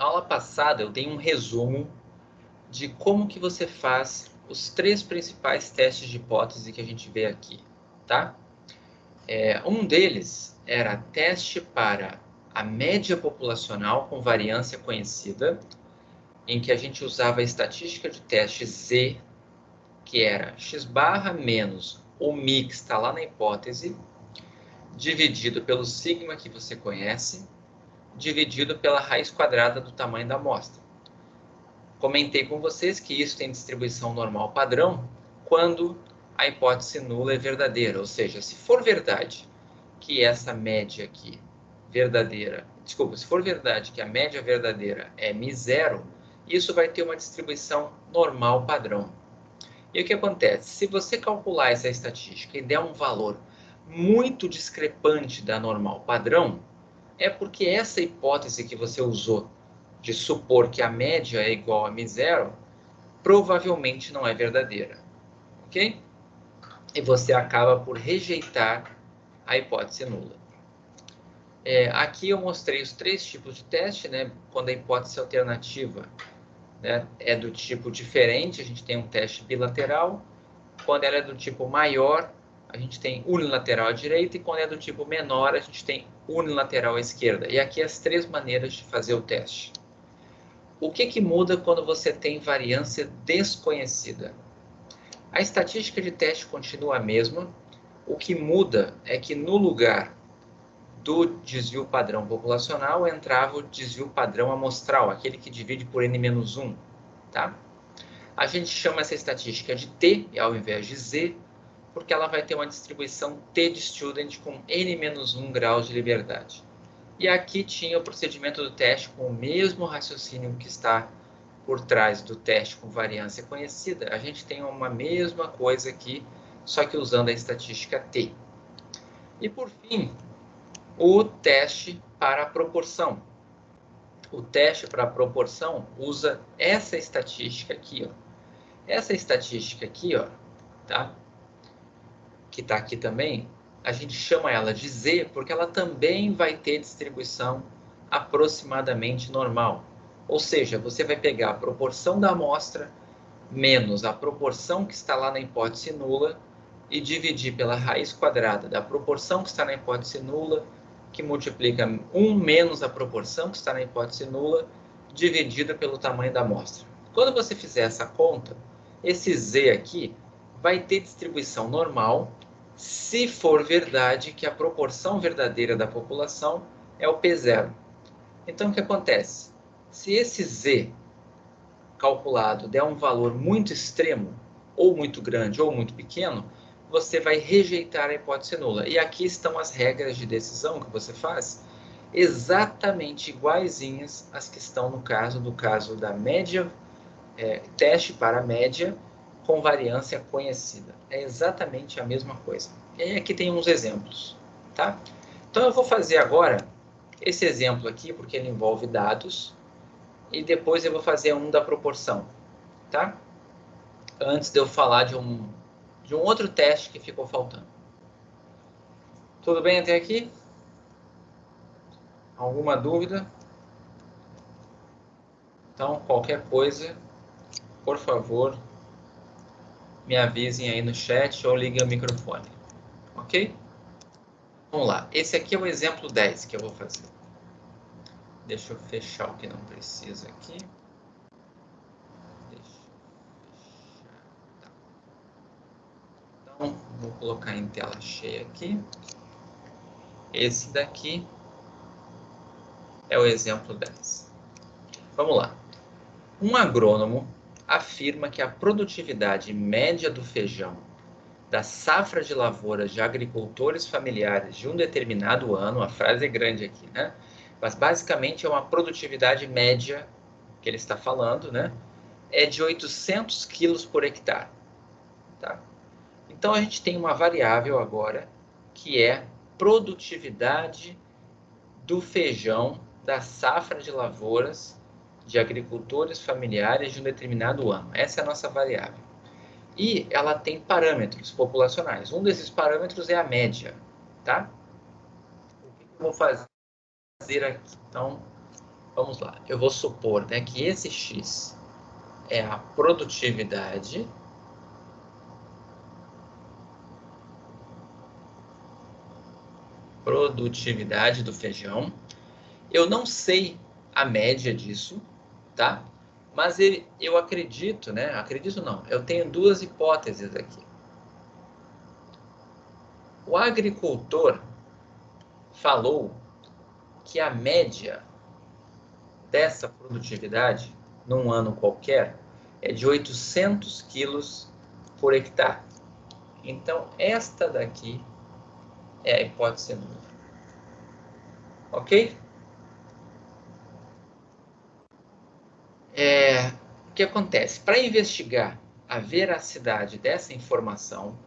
aula passada eu dei um resumo de como que você faz os 3 principais testes de hipótese que a gente vê aqui, tá? Um deles era teste para a média populacional com variância conhecida, em que a gente usava a estatística de teste Z, que era x barra menos o mi que está lá na hipótese, dividido pelo sigma que você conhece, dividido pela raiz quadrada do tamanho da amostra. Comentei com vocês que isso tem distribuição normal padrão quando a hipótese nula é verdadeira, ou seja, se for verdade que essa média aqui verdadeira, desculpa, se for verdade que a média verdadeira é μ0, isso vai ter uma distribuição normal padrão. E o que acontece? Se você calcular essa estatística e der um valor muito discrepante da normal padrão, é porque essa hipótese que você usou de supor que a média é igual a μ0, provavelmente não é verdadeira, ok? E você acaba por rejeitar a hipótese nula. Aqui eu mostrei os 3 tipos de teste, né? Quando a hipótese alternativa, né, é do tipo diferente, a gente tem um teste bilateral. Quando ela é do tipo maior, a gente tem unilateral à direita, e quando é do tipo menor, a gente tem unilateral à esquerda. E aqui as 3 maneiras de fazer o teste. O que muda quando você tem variância desconhecida? A estatística de teste continua a mesma. O que muda é que no lugar do desvio padrão populacional entrava o desvio padrão amostral, aquele que divide por n-1, tá? A gente chama essa estatística de T ao invés de Z, porque ela vai ter uma distribuição T de student com n-1 graus de liberdade. E aqui tinha o procedimento do teste com o mesmo raciocínio que está por trás do teste com variância conhecida. A gente tem uma mesma coisa aqui, só que usando a estatística T. E por fim, o teste para a proporção. O teste para a proporção usa essa estatística aqui, ó. Essa estatística aqui, ó, tá? Que está aqui também, a gente chama ela de Z, porque ela também vai ter distribuição aproximadamente normal. Ou seja, você vai pegar a proporção da amostra menos a proporção que está lá na hipótese nula e dividir pela raiz quadrada da proporção que está na hipótese nula, que multiplica 1 menos a proporção que está na hipótese nula, dividida pelo tamanho da amostra. Quando você fizer essa conta, esse Z aqui vai ter distribuição normal, se for verdade que a proporção verdadeira da população é o P0. Então, o que acontece? Se esse Z calculado der um valor muito extremo, ou muito grande, ou muito pequeno, você vai rejeitar a hipótese nula. E aqui estão as regras de decisão que você faz, exatamente iguaizinhas às que estão no caso da média, teste para a média com variância conhecida. É exatamente a mesma coisa. E aí aqui tem uns exemplos, tá? Então eu vou fazer agora esse exemplo aqui, porque ele envolve dados, e depois eu vou fazer um da proporção, tá? Antes de eu falar de um outro teste que ficou faltando. Tudo bem até aqui? Alguma dúvida? Então, qualquer coisa, por favor, me avisem aí no chat ou liguem o microfone, ok? Vamos lá, esse aqui é o exemplo 10 que eu vou fazer. Deixa eu fechar o que não precisa aqui. Então, vou colocar em tela cheia aqui. Esse daqui é o exemplo 10. Vamos lá. Um agrônomo afirma que a produtividade média do feijão da safra de lavouras de agricultores familiares de um determinado ano, a frase é grande aqui, né? Mas basicamente é uma produtividade média que ele está falando, né? É de 800 quilos por hectare, tá? Então a gente tem uma variável agora que é produtividade do feijão da safra de lavouras de agricultores familiares de um determinado ano. Essa é a nossa variável. E ela tem parâmetros populacionais. Um desses parâmetros é a média, tá? O que eu vou fazer aqui? Então, vamos lá, eu vou supor, né, que esse X é a produtividade do feijão. Eu não sei a média disso, tá? Mas eu acredito, né? Acredito não, eu tenho duas hipóteses aqui. O agricultor falou que a média dessa produtividade, num ano qualquer, é de 800 quilos por hectare. Então, esta daqui é a hipótese número. Ok? O que acontece? Para investigar a veracidade dessa informação,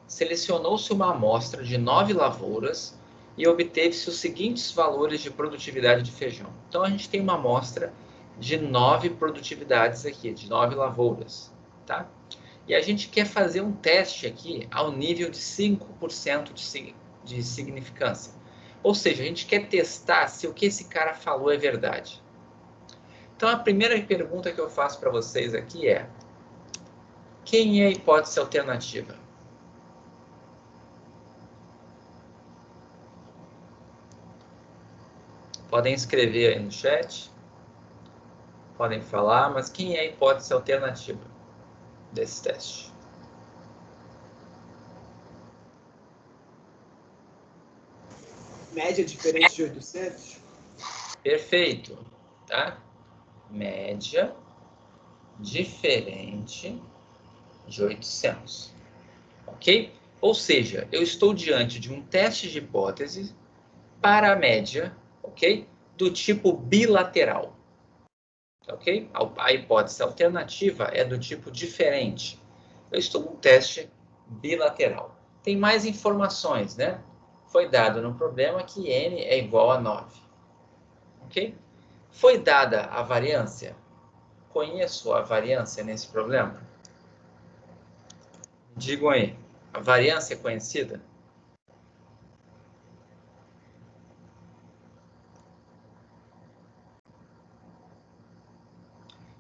selecionou-se uma amostra de 9 lavouras e obteve-se os seguintes valores de produtividade de feijão. Então, a gente tem uma amostra de 9 produtividades aqui, de 9 lavouras, tá? E a gente quer fazer um teste aqui ao nível de 5% de significância. Ou seja, a gente quer testar se o que esse cara falou é verdade. Então, a primeira pergunta que eu faço para vocês aqui é: quem é a hipótese alternativa? Podem escrever aí no chat, podem falar, mas quem é a hipótese alternativa desse teste? Média diferente de 800? Perfeito, tá? Média diferente de 800, ok? Ou seja, eu estou diante de um teste de hipótese para a média, ok? Do tipo bilateral, ok? A hipótese alternativa é do tipo diferente. Eu estou num teste bilateral. Tem mais informações, né? Foi dado no problema que n é igual a 9, ok? Foi dada a variância? Conheço a variância nesse problema? Digam aí, a variância é conhecida?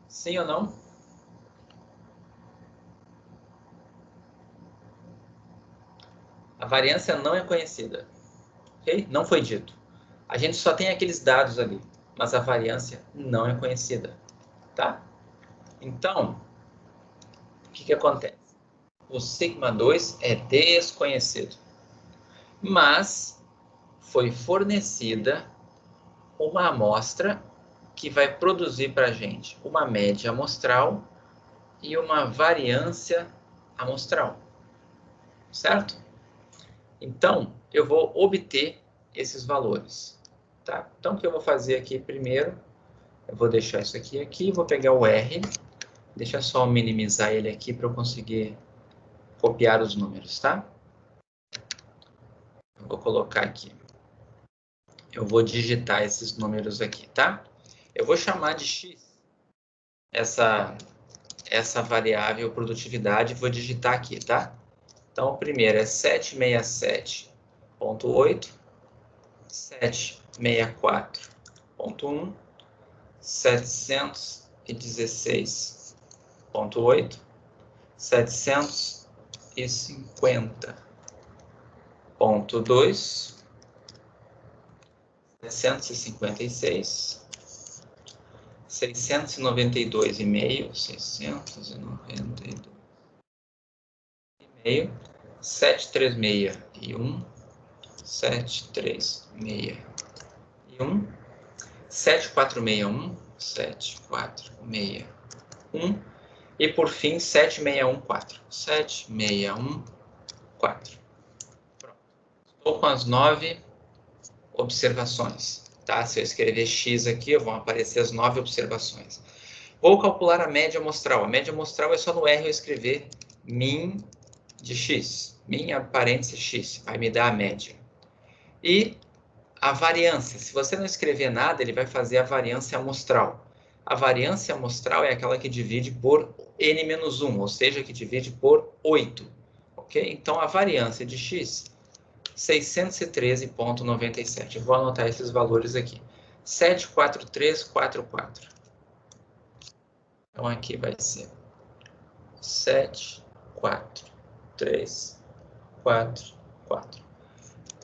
Sim ou não? A variância não é conhecida, ok? Não foi dito. A gente só tem aqueles dados ali, mas a variância não é conhecida, tá? Então, o que acontece? O sigma 2 é desconhecido, mas foi fornecida uma amostra que vai produzir para a gente uma média amostral e uma variância amostral, certo? Então, eu vou obter esses valores, tá? Então, o que eu vou fazer aqui primeiro, eu vou deixar isso aqui, vou pegar o R, deixa só minimizar ele aqui para eu conseguir copiar os números, tá? Eu vou colocar aqui. Eu vou digitar esses números aqui, tá? Eu vou chamar de X essa variável produtividade, vou digitar aqui, tá? Então, o primeiro é 767.8, 764.1, 716.8, 750.2, 756, 692,5, 692,5, 736,1, 736,1, 7461, 7461 e por fim 7614. 7614. Pronto. Estou com as 9 observações, tá? Se eu escrever X aqui, vão aparecer as 9 observações. Vou calcular a média amostral. A média amostral é só no R eu escrever min de X. Min, parênteses, X. Vai me dar a média. E a variância. Se você não escrever nada, ele vai fazer a variância amostral. A variância amostral é aquela que divide por n-1, ou seja, que divide por 8. Ok? Então, a variância de X, 613,97. Eu vou anotar esses valores aqui. 7, 4, 3, 4, 4. Então, aqui vai ser 7, 4, 3, 4, 4.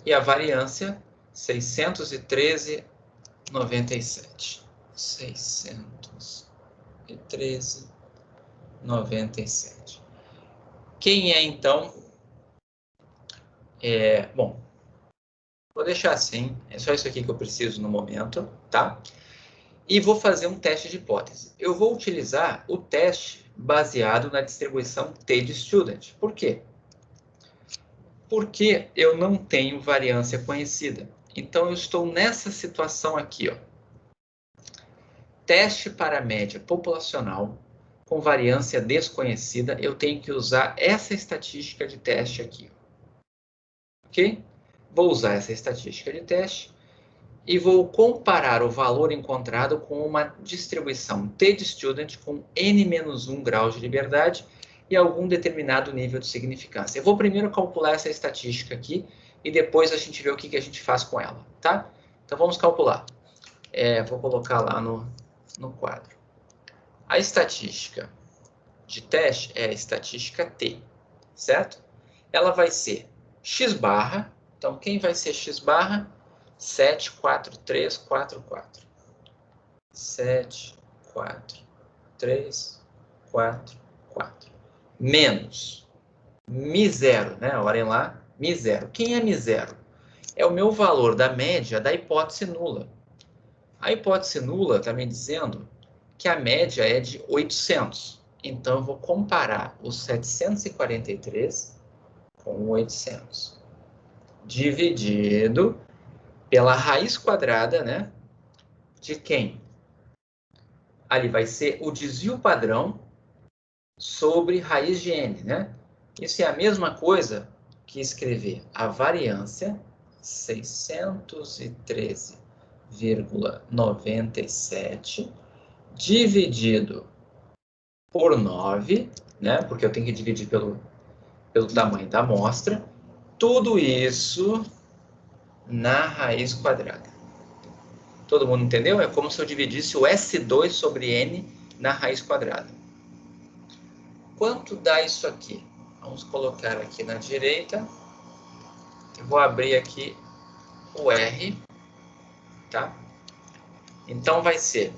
E a variância, 613,97. 613,97. Quem é, então? Bom, vou deixar assim. É só isso aqui que eu preciso no momento, tá? E vou fazer um teste de hipótese. Eu vou utilizar o teste baseado na distribuição T de student. Por quê? Porque eu não tenho variância conhecida. Então, eu estou nessa situação aqui, ó. Teste para média populacional com variância desconhecida, eu tenho que usar essa estatística de teste aqui. Ok? Vou usar essa estatística de teste e vou comparar o valor encontrado com uma distribuição T de student com n-1 graus de liberdade e algum determinado nível de significância. Eu vou primeiro calcular essa estatística aqui e depois a gente vê o que a gente faz com ela, tá? Então, vamos calcular. Vou colocar lá no quadro. A estatística de teste é a estatística T, certo? Ela vai ser x barra. Então, quem vai ser x barra? 7, 4, 3, 4, 4. 7, 4, 3, 4, 4. Menos mi0, né? Olhem lá, mi0. Quem é mi0? É o meu valor da média da hipótese nula. A hipótese nula está me dizendo que a média é de 800. Então, eu vou comparar o 743 com o 800. Dividido pela raiz quadrada, né? De quem? Ali vai ser o desvio padrão sobre raiz de n, né? Isso é a mesma coisa que escrever a variância 613,97 dividido por 9, né? Porque eu tenho que dividir pelo tamanho da amostra. Tudo isso na raiz quadrada. Todo mundo entendeu? É como se eu dividisse o S2 sobre N na raiz quadrada. Quanto dá isso aqui? Vamos colocar aqui na direita. Eu vou abrir aqui o R, tá? Então, vai ser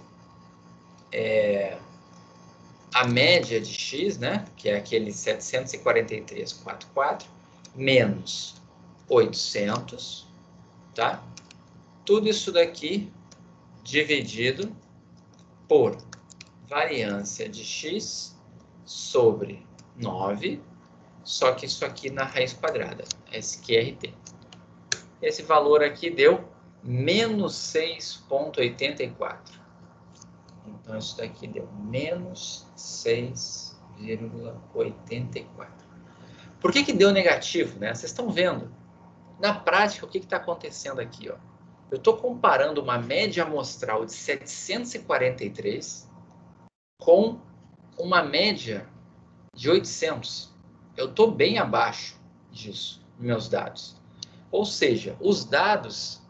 a média de x, né? Que é aquele 743,44, menos 800, tá? Tudo isso daqui dividido por variância de x sobre 9, só que isso aqui na raiz quadrada, SQRT. Esse valor aqui deu menos 6,84. Então, isso daqui deu menos 6,84. Por que deu negativo, né? Vocês estão vendo. Na prática, o que está acontecendo aqui, ó? Eu estou comparando uma média amostral de 743 com uma média de 800. Eu estou bem abaixo disso, nos meus dados. Ou seja, os dados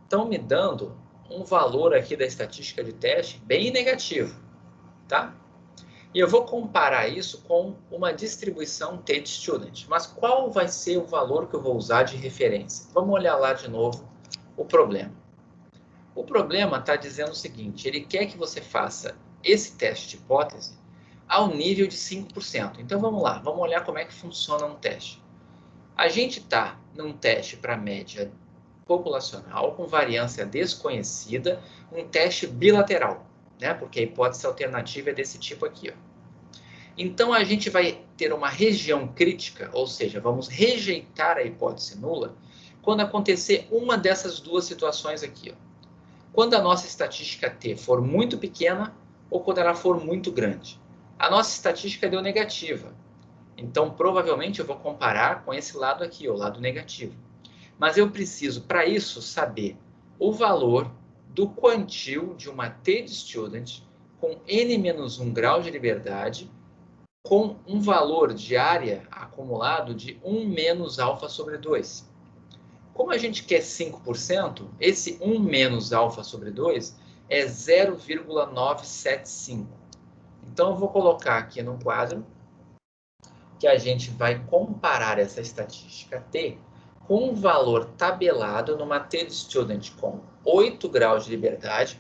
estão me dando um valor aqui da estatística de teste bem negativo, tá? E eu vou comparar isso com uma distribuição T de student. Mas qual vai ser o valor que eu vou usar de referência? Vamos olhar lá de novo o problema. O problema está dizendo o seguinte, ele quer que você faça esse teste de hipótese ao nível de 5%. Então, vamos lá, vamos olhar como é que funciona um teste. A gente está num teste para média populacional com variância desconhecida, um teste bilateral, né? Porque a hipótese alternativa é desse tipo aqui, ó. Então, a gente vai ter uma região crítica, ou seja, vamos rejeitar a hipótese nula, quando acontecer uma dessas duas situações aqui, ó. Quando a nossa estatística T for muito pequena ou quando ela for muito grande. A nossa estatística deu negativa. Então, provavelmente, eu vou comparar com esse lado aqui, o lado negativo. Mas eu preciso, para isso, saber o valor do quantil de uma T de student com n-1 grau de liberdade com um valor de área acumulado de 1 menos alfa sobre 2. Como a gente quer 5%, esse 1 menos alfa sobre 2 é 0,975. Então, eu vou colocar aqui no quadro que a gente vai comparar essa estatística T com um valor tabelado numa T-Student com 8 graus de liberdade.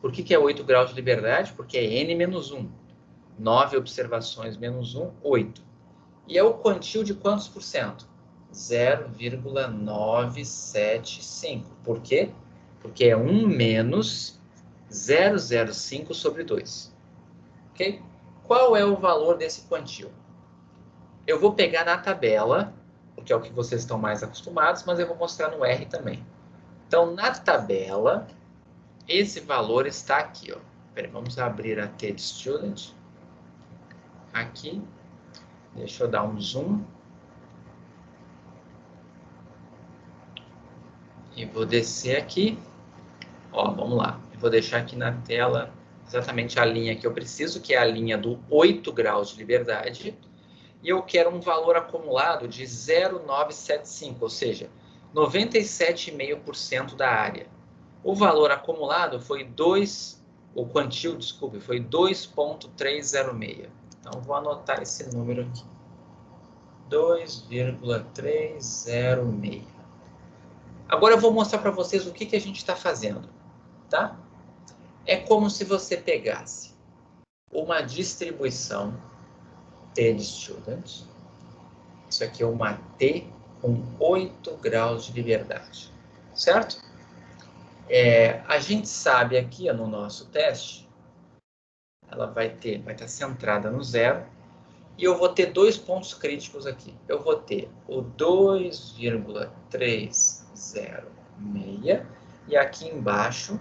Por que é 8 graus de liberdade? Porque é N menos 1. 9 observações menos 1, 8. E é o quantil de quantos por cento? 0,975. Por quê? Porque é 1 menos 0,05 sobre 2. Ok? Qual é o valor desse quantil? Eu vou pegar na tabela, porque é o que vocês estão mais acostumados, mas eu vou mostrar no R também. Então, na tabela, esse valor está aqui. Ó. Peraí, vamos abrir a T-Student. Aqui. Deixa eu dar um zoom. E vou descer aqui. Ó, vamos lá. Eu vou deixar aqui na tela exatamente a linha que eu preciso, que é a linha do 8 graus de liberdade. E eu quero um valor acumulado de 0,975, ou seja, 97,5% da área. O valor acumulado foi 2, o quantil, desculpe, foi 2,306. Então, vou anotar esse número aqui. 2,306. Agora eu vou mostrar para vocês o que a gente está fazendo, tá? É como se você pegasse uma distribuição T de student. Isso aqui é uma T com 8 graus de liberdade, certo? A gente sabe aqui no nosso teste, ela vai estar centrada no 0, e eu vou ter dois pontos críticos aqui. Eu vou ter o 2,306 e aqui embaixo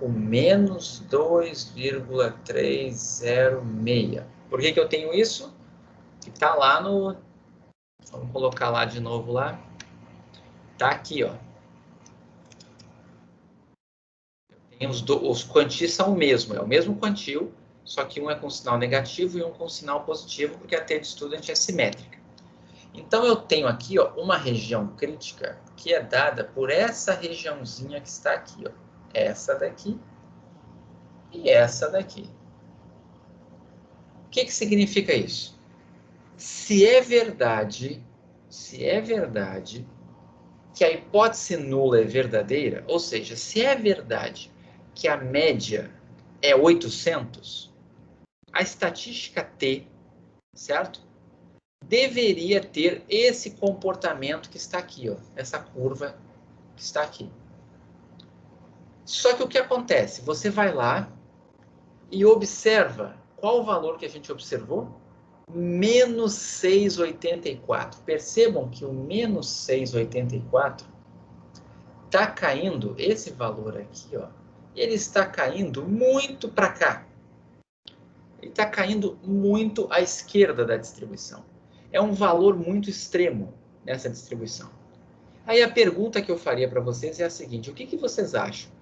o menos 2,306. Por que eu tenho isso? Que está lá no... Vamos colocar lá de novo lá. Está aqui, ó. Os quantis são o mesmo, é o mesmo quantil, só que um é com sinal negativo e um com sinal positivo, porque a T-Student é simétrica. Então, eu tenho aqui ó, uma região crítica que é dada por essa regiãozinha que está aqui. Ó. Essa daqui e essa daqui. O que significa isso? Se é verdade que a hipótese nula é verdadeira, ou seja, se é verdade que a média é 800, a estatística T, certo? Deveria ter esse comportamento que está aqui, ó, essa curva que está aqui. Só que o que acontece? Você vai lá e observa qual o valor que a gente observou? Menos 6,84. Percebam que o menos 6,84 está caindo, esse valor aqui, ó, ele está caindo muito para cá. Ele está caindo muito à esquerda da distribuição. É um valor muito extremo nessa distribuição. Aí a pergunta que eu faria para vocês é a seguinte: o que vocês acham?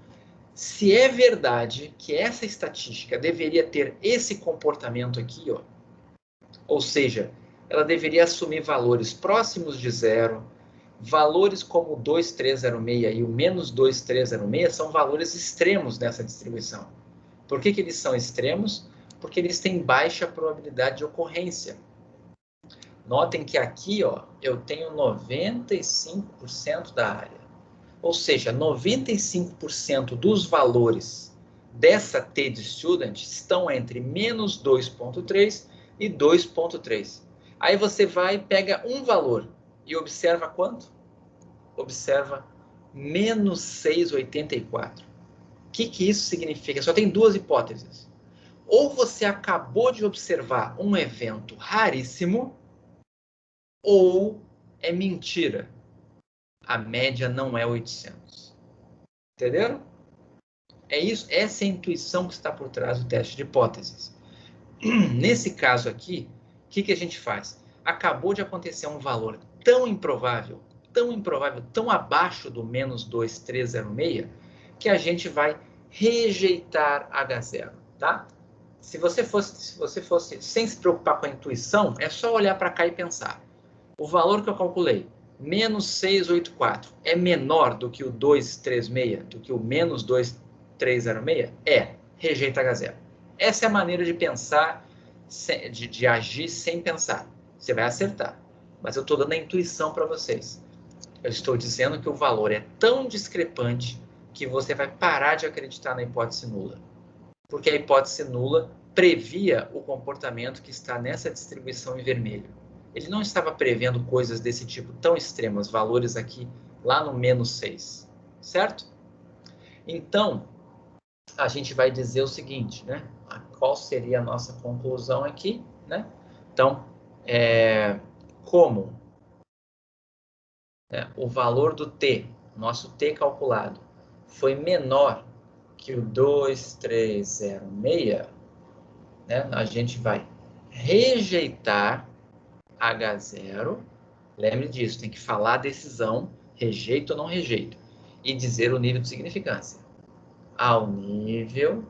Se é verdade que essa estatística deveria ter esse comportamento aqui, ó, ou seja, ela deveria assumir valores próximos de zero, valores como o 2,306 e o menos 2,306 são valores extremos nessa distribuição. Por que eles são extremos? Porque eles têm baixa probabilidade de ocorrência. Notem que aqui ó, eu tenho 95% da área. Ou seja, 95% dos valores dessa T de student estão entre menos 2,3 e 2,3. Aí você vai e pega um valor e observa quanto? Observa menos 6,84. O que isso significa? Só tem duas hipóteses. Ou você acabou de observar um evento raríssimo, ou é mentira. A média não é 800. Entenderam? É isso, essa é a intuição que está por trás do teste de hipóteses. Nesse caso aqui, o que a gente faz? Acabou de acontecer um valor tão improvável, tão abaixo do menos 2,306, que a gente vai rejeitar H0, tá? Se você fosse sem se preocupar com a intuição, é só olhar para cá e pensar. O valor que eu calculei, menos 684 é menor do que o 236, do que o menos 2306? É, rejeita H0. Essa é a maneira de pensar, de agir sem pensar. Você vai acertar, mas eu estou dando a intuição para vocês. Eu estou dizendo que o valor é tão discrepante que você vai parar de acreditar na hipótese nula. Porque a hipótese nula previa o comportamento que está nessa distribuição em vermelho. Ele não estava prevendo coisas desse tipo tão extremas, valores aqui lá no menos 6, certo? Então, a gente vai dizer o seguinte, né? Qual seria a nossa conclusão aqui, né? Então, como o valor do t, nosso t calculado, foi menor que o 2306, né? A gente vai rejeitar H0. Lembre disso, tem que falar a decisão, rejeito ou não rejeito, e dizer o nível de significância. Ao nível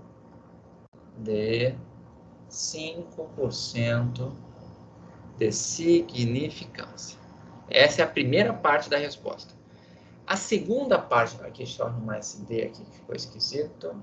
de 5% de significância. Essa é a primeira parte da resposta. A segunda parte, aqui deixa eu arrumar esse D aqui que ficou esquisito.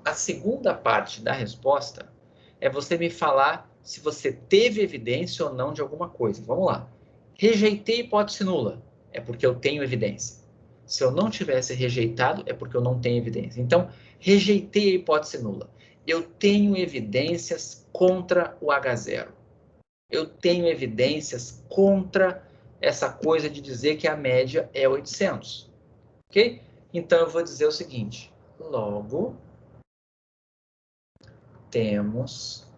A segunda parte da resposta é você me falar se você teve evidência ou não de alguma coisa. Vamos lá. Rejeitei hipótese nula, é porque eu tenho evidência. Se eu não tivesse rejeitado, é porque eu não tenho evidência. Então, rejeitei a hipótese nula. Eu tenho evidências contra o H0. Eu tenho evidências contra essa coisa de dizer que a média é 800. Ok? Então, eu vou dizer o seguinte. Logo, temos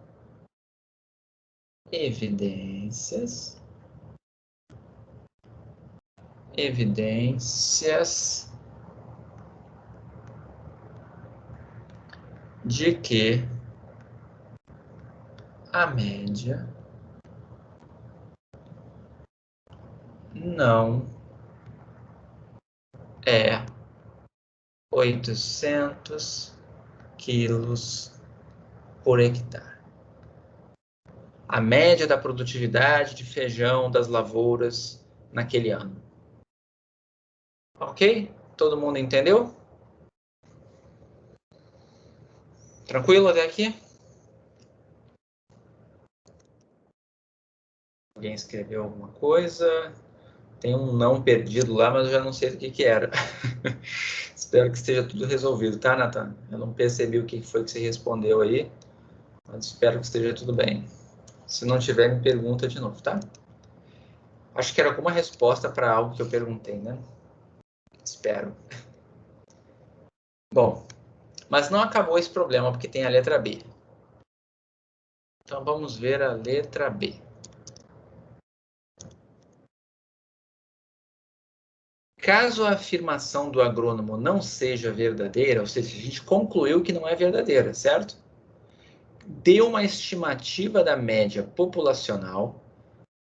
evidências de que a média não é 800 quilos por hectare. A média da produtividade de feijão das lavouras naquele ano. Ok? Todo mundo entendeu? Tranquilo até aqui? Alguém escreveu alguma coisa? Tem um não perdido lá, mas eu já não sei do que era. Espero que esteja tudo resolvido, tá, Nathan? Eu não percebi o que foi que você respondeu aí, mas espero que esteja tudo bem. Se não tiver, me pergunta de novo, tá? Acho que era alguma resposta para algo que eu perguntei, né? Espero. Bom, mas não acabou esse problema, porque tem a letra B. Então, vamos ver a letra B. Caso a afirmação do agrônomo não seja verdadeira, ou seja, a gente concluiu que não é verdadeira, certo? Dê uma estimativa da média populacional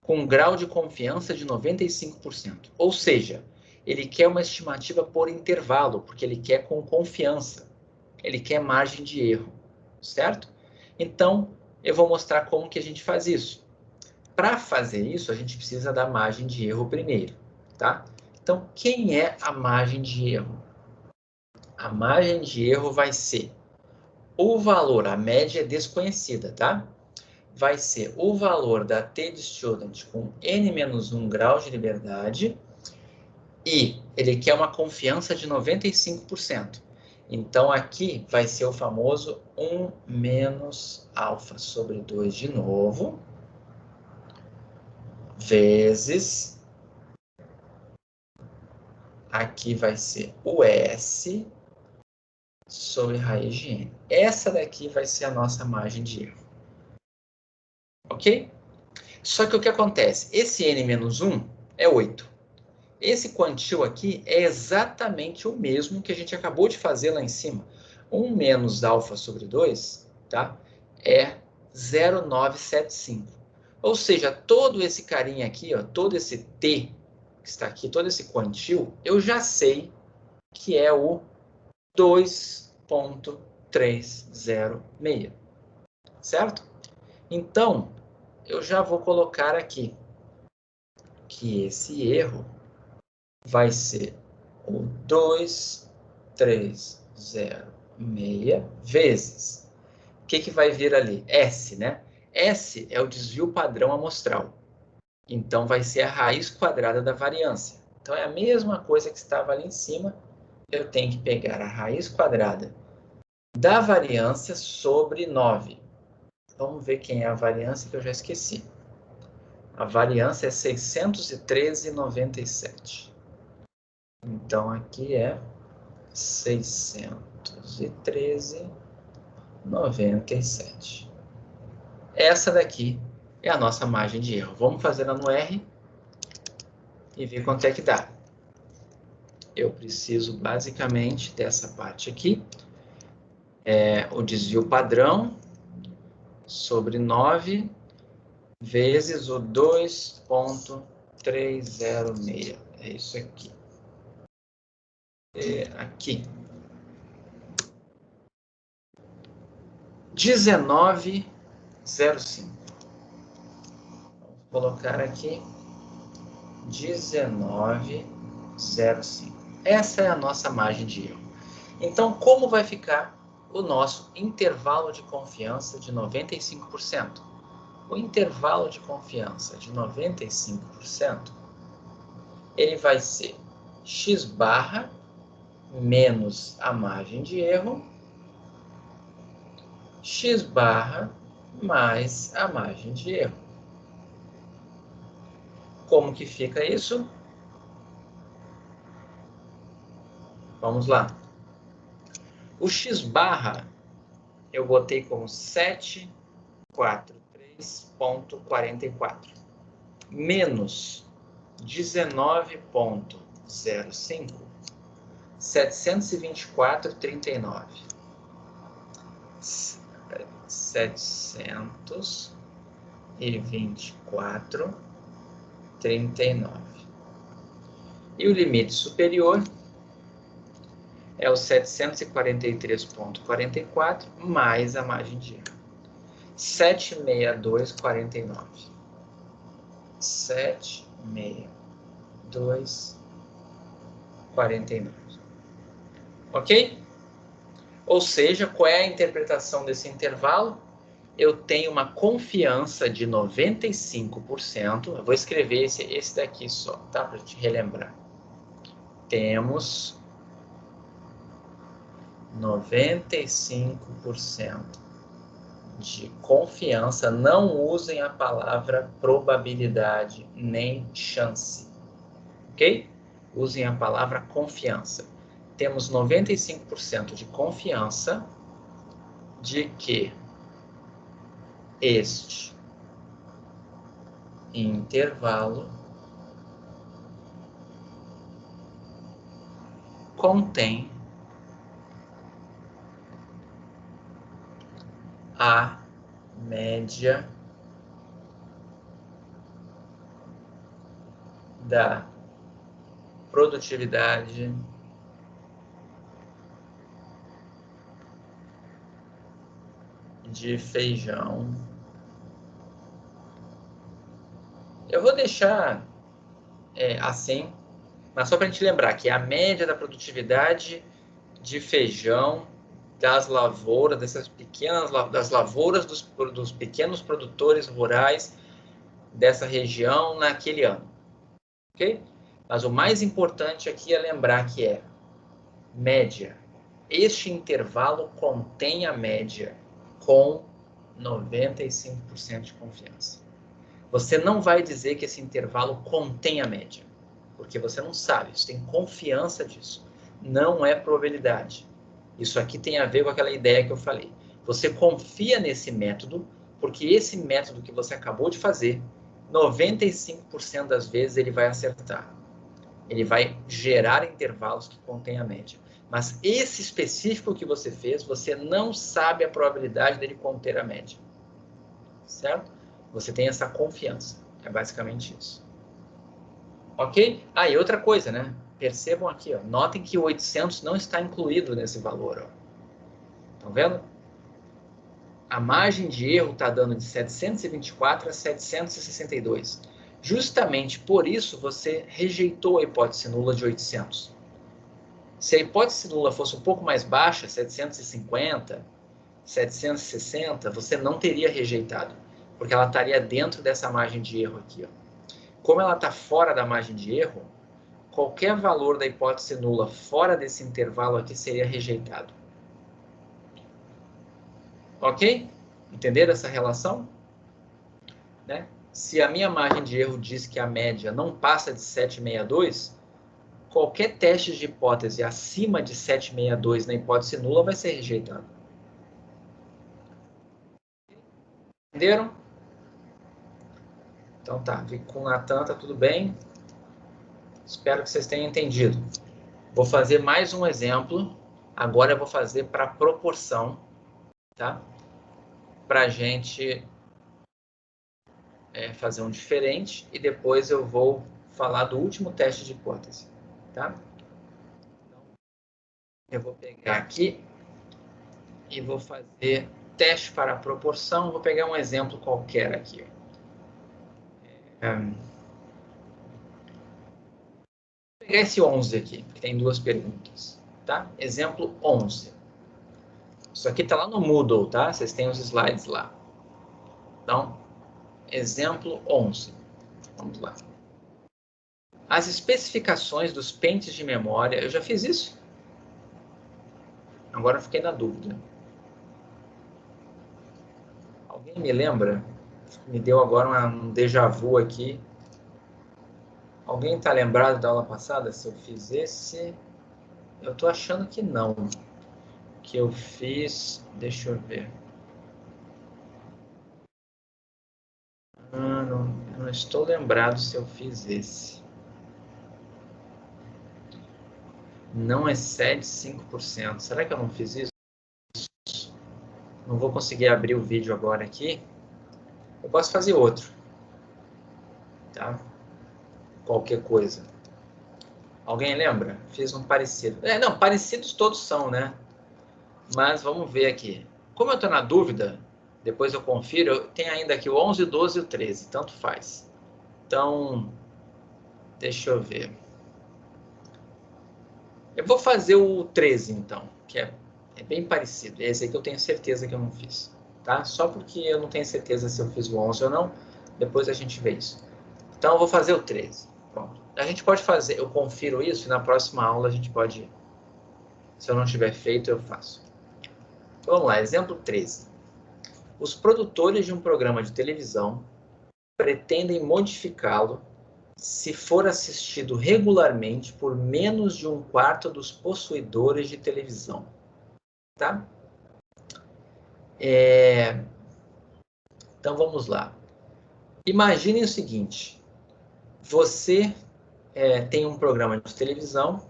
com um grau de confiança de 95%. Ou seja, ele quer uma estimativa por intervalo, porque ele quer com confiança. Ele quer margem de erro, certo? Então, eu vou mostrar como que a gente faz isso. Para fazer isso, a gente precisa da margem de erro primeiro, tá? Então, quem é a margem de erro? A margem de erro vai ser o valor, a média é desconhecida, tá? Vai ser o valor da T de student com n-1 graus de liberdade e ele quer uma confiança de 95%. Então, aqui vai ser o famoso 1 menos alfa sobre 2 de novo, vezes, aqui vai ser o S sobre raiz de n. Essa daqui vai ser a nossa margem de erro. Ok? Só que o que acontece? Esse n-1 é 8. Esse quantil aqui é exatamente o mesmo que a gente acabou de fazer lá em cima. 1 menos alfa sobre 2, tá? É 0,975. Ou seja, todo esse carinha aqui, ó, todo esse t que está aqui, todo esse quantil, eu já sei que é o 2,306, certo? Então, eu já vou colocar aqui que esse erro vai ser o 2306 vezes. O que vai vir ali? S, né? S é o desvio padrão amostral. Então, vai ser a raiz quadrada da variância. Então, é a mesma coisa que estava ali em cima. Eu tenho que pegar a raiz quadrada da variância sobre 9. Vamos ver quem é a variância que eu já esqueci. A variância é 613,97. Então, aqui é 613,97. Essa daqui é a nossa margem de erro. Vamos fazer ela no R e ver quanto é que dá. Eu preciso basicamente dessa parte aqui. O desvio padrão sobre 9 vezes o 2,306. É isso aqui. Aqui. 19,05. Vamos colocar aqui 19,05. Essa é a nossa margem de erro. Então, como vai ficar o nosso intervalo de confiança de 95%? O intervalo de confiança de 95%, ele vai ser x barra menos a margem de erro, x barra mais a margem de erro. Como que fica isso? Vamos lá. O x barra eu botei como 743,44 menos 19,05, 724,39. 724,39. E o limite superior é o 743,44 mais a margem de erro. 762,49. 762,49. Ok? Ou seja, qual é a interpretação desse intervalo? Eu tenho uma confiança de 95%. Eu vou escrever esse daqui só, tá? Para te relembrar. Temos 95% de confiança. Não usem a palavra probabilidade nem chance. Ok? Usem a palavra confiança. Temos 95% de confiança de que este intervalo contém a média da produtividade de feijão. Eu vou deixar assim, mas só para a gente lembrar que é a média da produtividade de feijão das lavouras, das lavouras dos pequenos produtores rurais dessa região naquele ano. Ok? Mas o mais importante aqui é lembrar que é média. Este intervalo contém a média com 95% de confiança. Você não vai dizer que esse intervalo contém a média, porque você não sabe, você tem confiança disso. Não é probabilidade. Isso aqui tem a ver com aquela ideia que eu falei. Você confia nesse método, porque esse método que você acabou de fazer, 95% das vezes ele vai acertar. Ele vai gerar intervalos que contêm a média. Mas esse específico que você fez, você não sabe a probabilidade dele conter a média. Certo? Você tem essa confiança. É basicamente isso. Ok? Ah, e outra coisa, né? Percebam aqui, ó. Notem que o 800 não está incluído nesse valor. Estão vendo? A margem de erro está dando de 724 a 762. Justamente por isso você rejeitou a hipótese nula de 800. Se a hipótese nula fosse um pouco mais baixa, 750, 760, você não teria rejeitado, porque ela estaria dentro dessa margem de erro aqui. Ó. Como ela está fora da margem de erro, qualquer valor da hipótese nula fora desse intervalo aqui seria rejeitado. Ok? Entenderam essa relação? Né? Se a minha margem de erro diz que a média não passa de 762, qualquer teste de hipótese acima de 762 na hipótese nula vai ser rejeitado. Entenderam? Então tá, com o Natan tá tudo bem. Espero que vocês tenham entendido. Vou fazer mais um exemplo. Agora eu vou fazer para proporção, tá? Para a gente fazer um diferente e depois eu vou falar do último teste de hipótese, tá? Eu vou pegar aqui e vou fazer teste para proporção. Vou pegar um exemplo qualquer aqui. Vou pegar esse 11 aqui, que tem duas perguntas, tá? Exemplo 11. Isso aqui está lá no Moodle, tá? Vocês têm os slides lá. Então, exemplo 11. Vamos lá. As especificações dos pentes de memória. Eu já fiz isso? Agora eu fiquei na dúvida. Alguém me lembra? Me deu agora um déjà vu aqui. Alguém está lembrado da aula passada? Se eu fiz esse... Eu estou achando que não. Que eu fiz... Deixa eu ver. Não estou lembrado se eu fiz esse. Não excede 5%. Será que eu não fiz isso? Não vou conseguir abrir o vídeo agora aqui. Eu posso fazer outro. Tá? Qualquer coisa. Alguém lembra? Fiz um parecido. Não, parecidos todos são, né? Mas vamos ver aqui. Como eu estou na dúvida, depois eu confiro, tem ainda aqui o 11, o 12 e o 13. Tanto faz. Então, deixa eu ver. Eu vou fazer o 13, então, que é bem parecido. É esse aí que eu tenho certeza que eu não fiz. Tá? Só porque eu não tenho certeza se eu fiz o 11 ou não, depois a gente vê isso. Então, eu vou fazer o 13. Pronto. A gente pode fazer, eu confiro isso e na próxima aula a gente pode, se eu não tiver feito, eu faço. Então, vamos lá, exemplo 13. Os produtores de um programa de televisão pretendem modificá-lo se for assistido regularmente por menos de 1/4 dos possuidores de televisão. Tá? Então, vamos lá. Imaginem o seguinte. Você tem um programa de televisão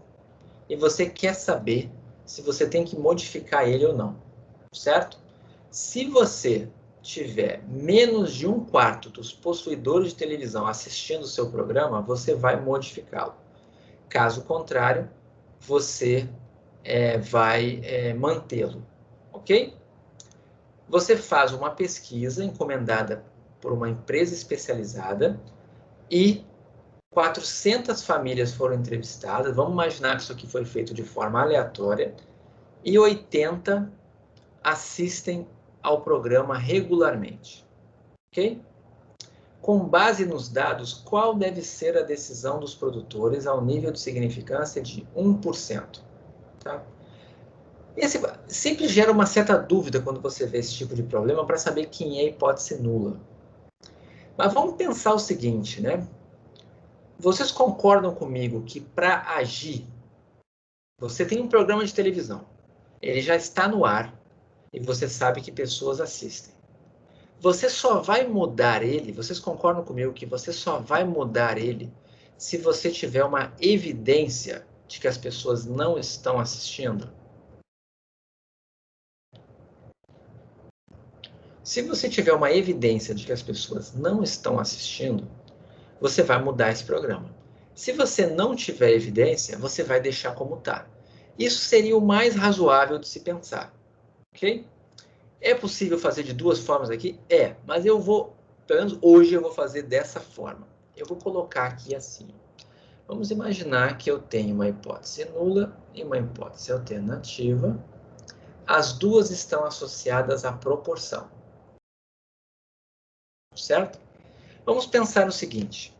e você quer saber se você tem que modificar ele ou não. Certo? Se você tiver menos de 1/4 dos possuidores de televisão assistindo o seu programa, você vai modificá-lo. Caso contrário, você vai mantê-lo, ok? Você faz uma pesquisa encomendada por uma empresa especializada e 400 famílias foram entrevistadas. Vamos imaginar que isso aqui foi feito de forma aleatória e 80 assistem ao programa regularmente, ok? Com base nos dados, qual deve ser a decisão dos produtores ao nível de significância de 1%? Tá? Esse sempre gera uma certa dúvida quando você vê esse tipo de problema para saber quem é a hipótese nula. Mas vamos pensar o seguinte, né? Vocês concordam comigo que para agir, você tem um programa de televisão, ele já está no ar e você sabe que pessoas assistem. Você só vai mudar ele, vocês concordam comigo que você só vai mudar ele se você tiver uma evidência de que as pessoas não estão assistindo? Se você tiver uma evidência de que as pessoas não estão assistindo, você vai mudar esse programa. Se você não tiver evidência, você vai deixar como está. Isso seria o mais razoável de se pensar, ok? É possível fazer de duas formas aqui? Mas eu vou, pelo menos hoje eu vou fazer dessa forma. eu vou colocar aqui assim. Vamos imaginar que eu tenho uma hipótese nula e uma hipótese alternativa. As duas estão associadas à proporção. Certo? Vamos pensar o seguinte.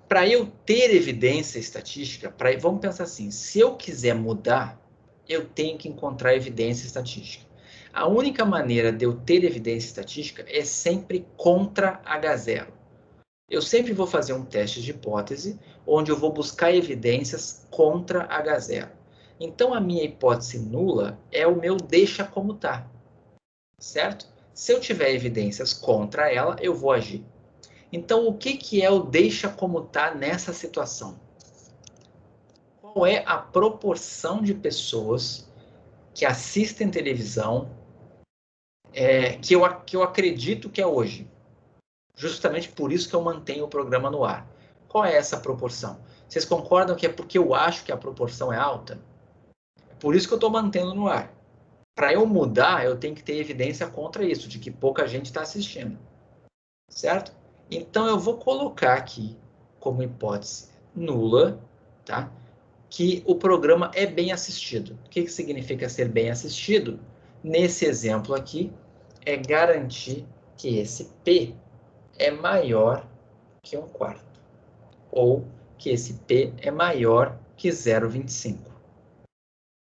Para eu ter evidência estatística, vamos pensar assim, se eu quiser mudar, eu tenho que encontrar evidência estatística. A única maneira de eu ter evidência estatística é sempre contra H0. Eu sempre vou fazer um teste de hipótese, onde eu vou buscar evidências contra H0. Então, a minha hipótese nula é o meu deixa como está, certo? Se eu tiver evidências contra ela, eu vou agir. Então, o que é o deixa como está nessa situação? Qual é a proporção de pessoas que assistem televisão que eu acredito que é hoje? Justamente por isso que eu mantenho o programa no ar. Qual é essa proporção? Vocês concordam que é porque eu acho que a proporção é alta? É por isso que eu estou mantendo no ar. Para eu mudar, eu tenho que ter evidência contra isso, de que pouca gente está assistindo. Certo? Então, eu vou colocar aqui como hipótese nula, tá? Que o programa é bem assistido. O que significa ser bem assistido? Nesse exemplo aqui, é garantir que esse P é maior que 1/4. Ou que esse P é maior que 0,25.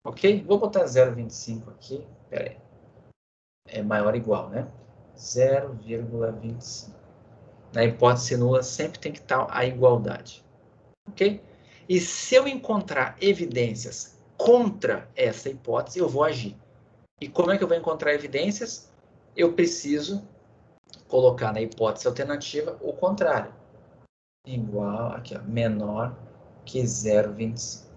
Ok? Vou botar 0,25 aqui. Espera aí. É maior ou igual, né? 0,25. Na hipótese nula sempre tem que estar a igualdade. Ok? E se eu encontrar evidências contra essa hipótese, eu vou agir. E como é que eu vou encontrar evidências? Eu preciso colocar na hipótese alternativa o contrário. Igual, aqui, ó, menor que 0,25.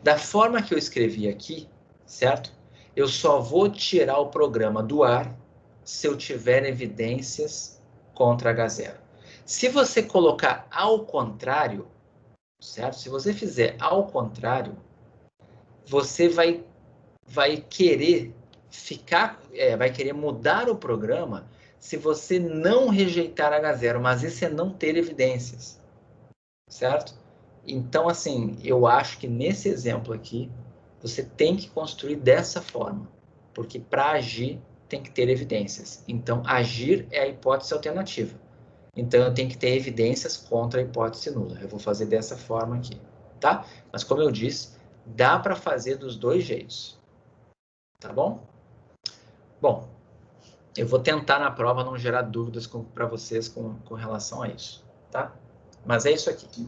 Da forma que eu escrevi aqui, certo? Eu só vou tirar o programa do ar se eu tiver evidências contra H0. Se você colocar ao contrário, certo? Se você fizer ao contrário, você vai querer vai querer mudar o programa se você não rejeitar H0, mas isso é não ter evidências, certo? Então, assim, eu acho que nesse exemplo aqui, você tem que construir dessa forma, porque para agir tem que ter evidências. Então, agir é a hipótese alternativa. Então, eu tenho que ter evidências contra a hipótese nula. Eu vou fazer dessa forma aqui, tá? Mas, como eu disse, dá para fazer dos dois jeitos, tá bom? Bom, eu vou tentar na prova não gerar dúvidas para vocês com relação a isso, tá? Mas é isso aqui.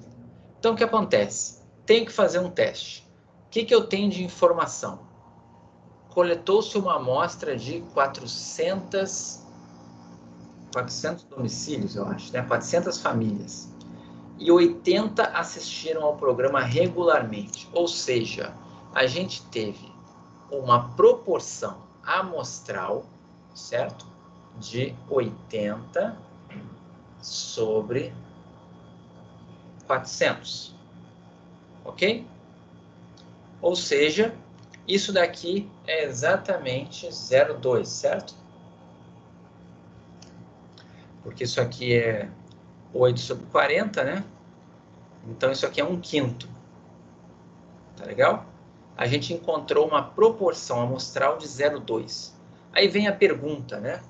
Então, o que acontece? Tenho que fazer um teste. O que eu tenho de informação? Coletou-se uma amostra de 400 domicílios, eu acho, né? 400 famílias. E 80 assistiram ao programa regularmente. Ou seja, a gente teve uma proporção amostral, certo? De 80 sobre 400. Ok? Ou seja, isso daqui é exatamente 0,2, certo? Porque isso aqui é 8 sobre 40, né? Então, isso aqui é 1/5. Tá legal? A gente encontrou uma proporção amostral de 0,2. Aí vem a pergunta, né?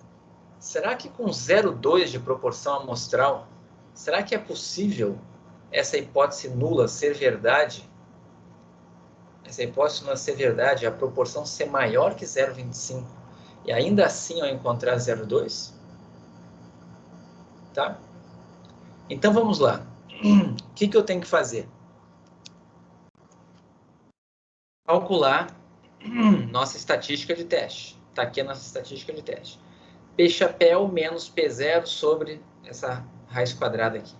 Será que com 0,2 de proporção amostral, será que é possível essa hipótese nula ser verdade? Essa hipótese nula ser verdade, a proporção ser maior que 0,25 e ainda assim eu encontrar 0,2? Tá? Então vamos lá. O que eu tenho que fazer? Calcular nossa estatística de teste. Está aqui a nossa estatística de teste. P chapéu menos P0 sobre essa raiz quadrada aqui.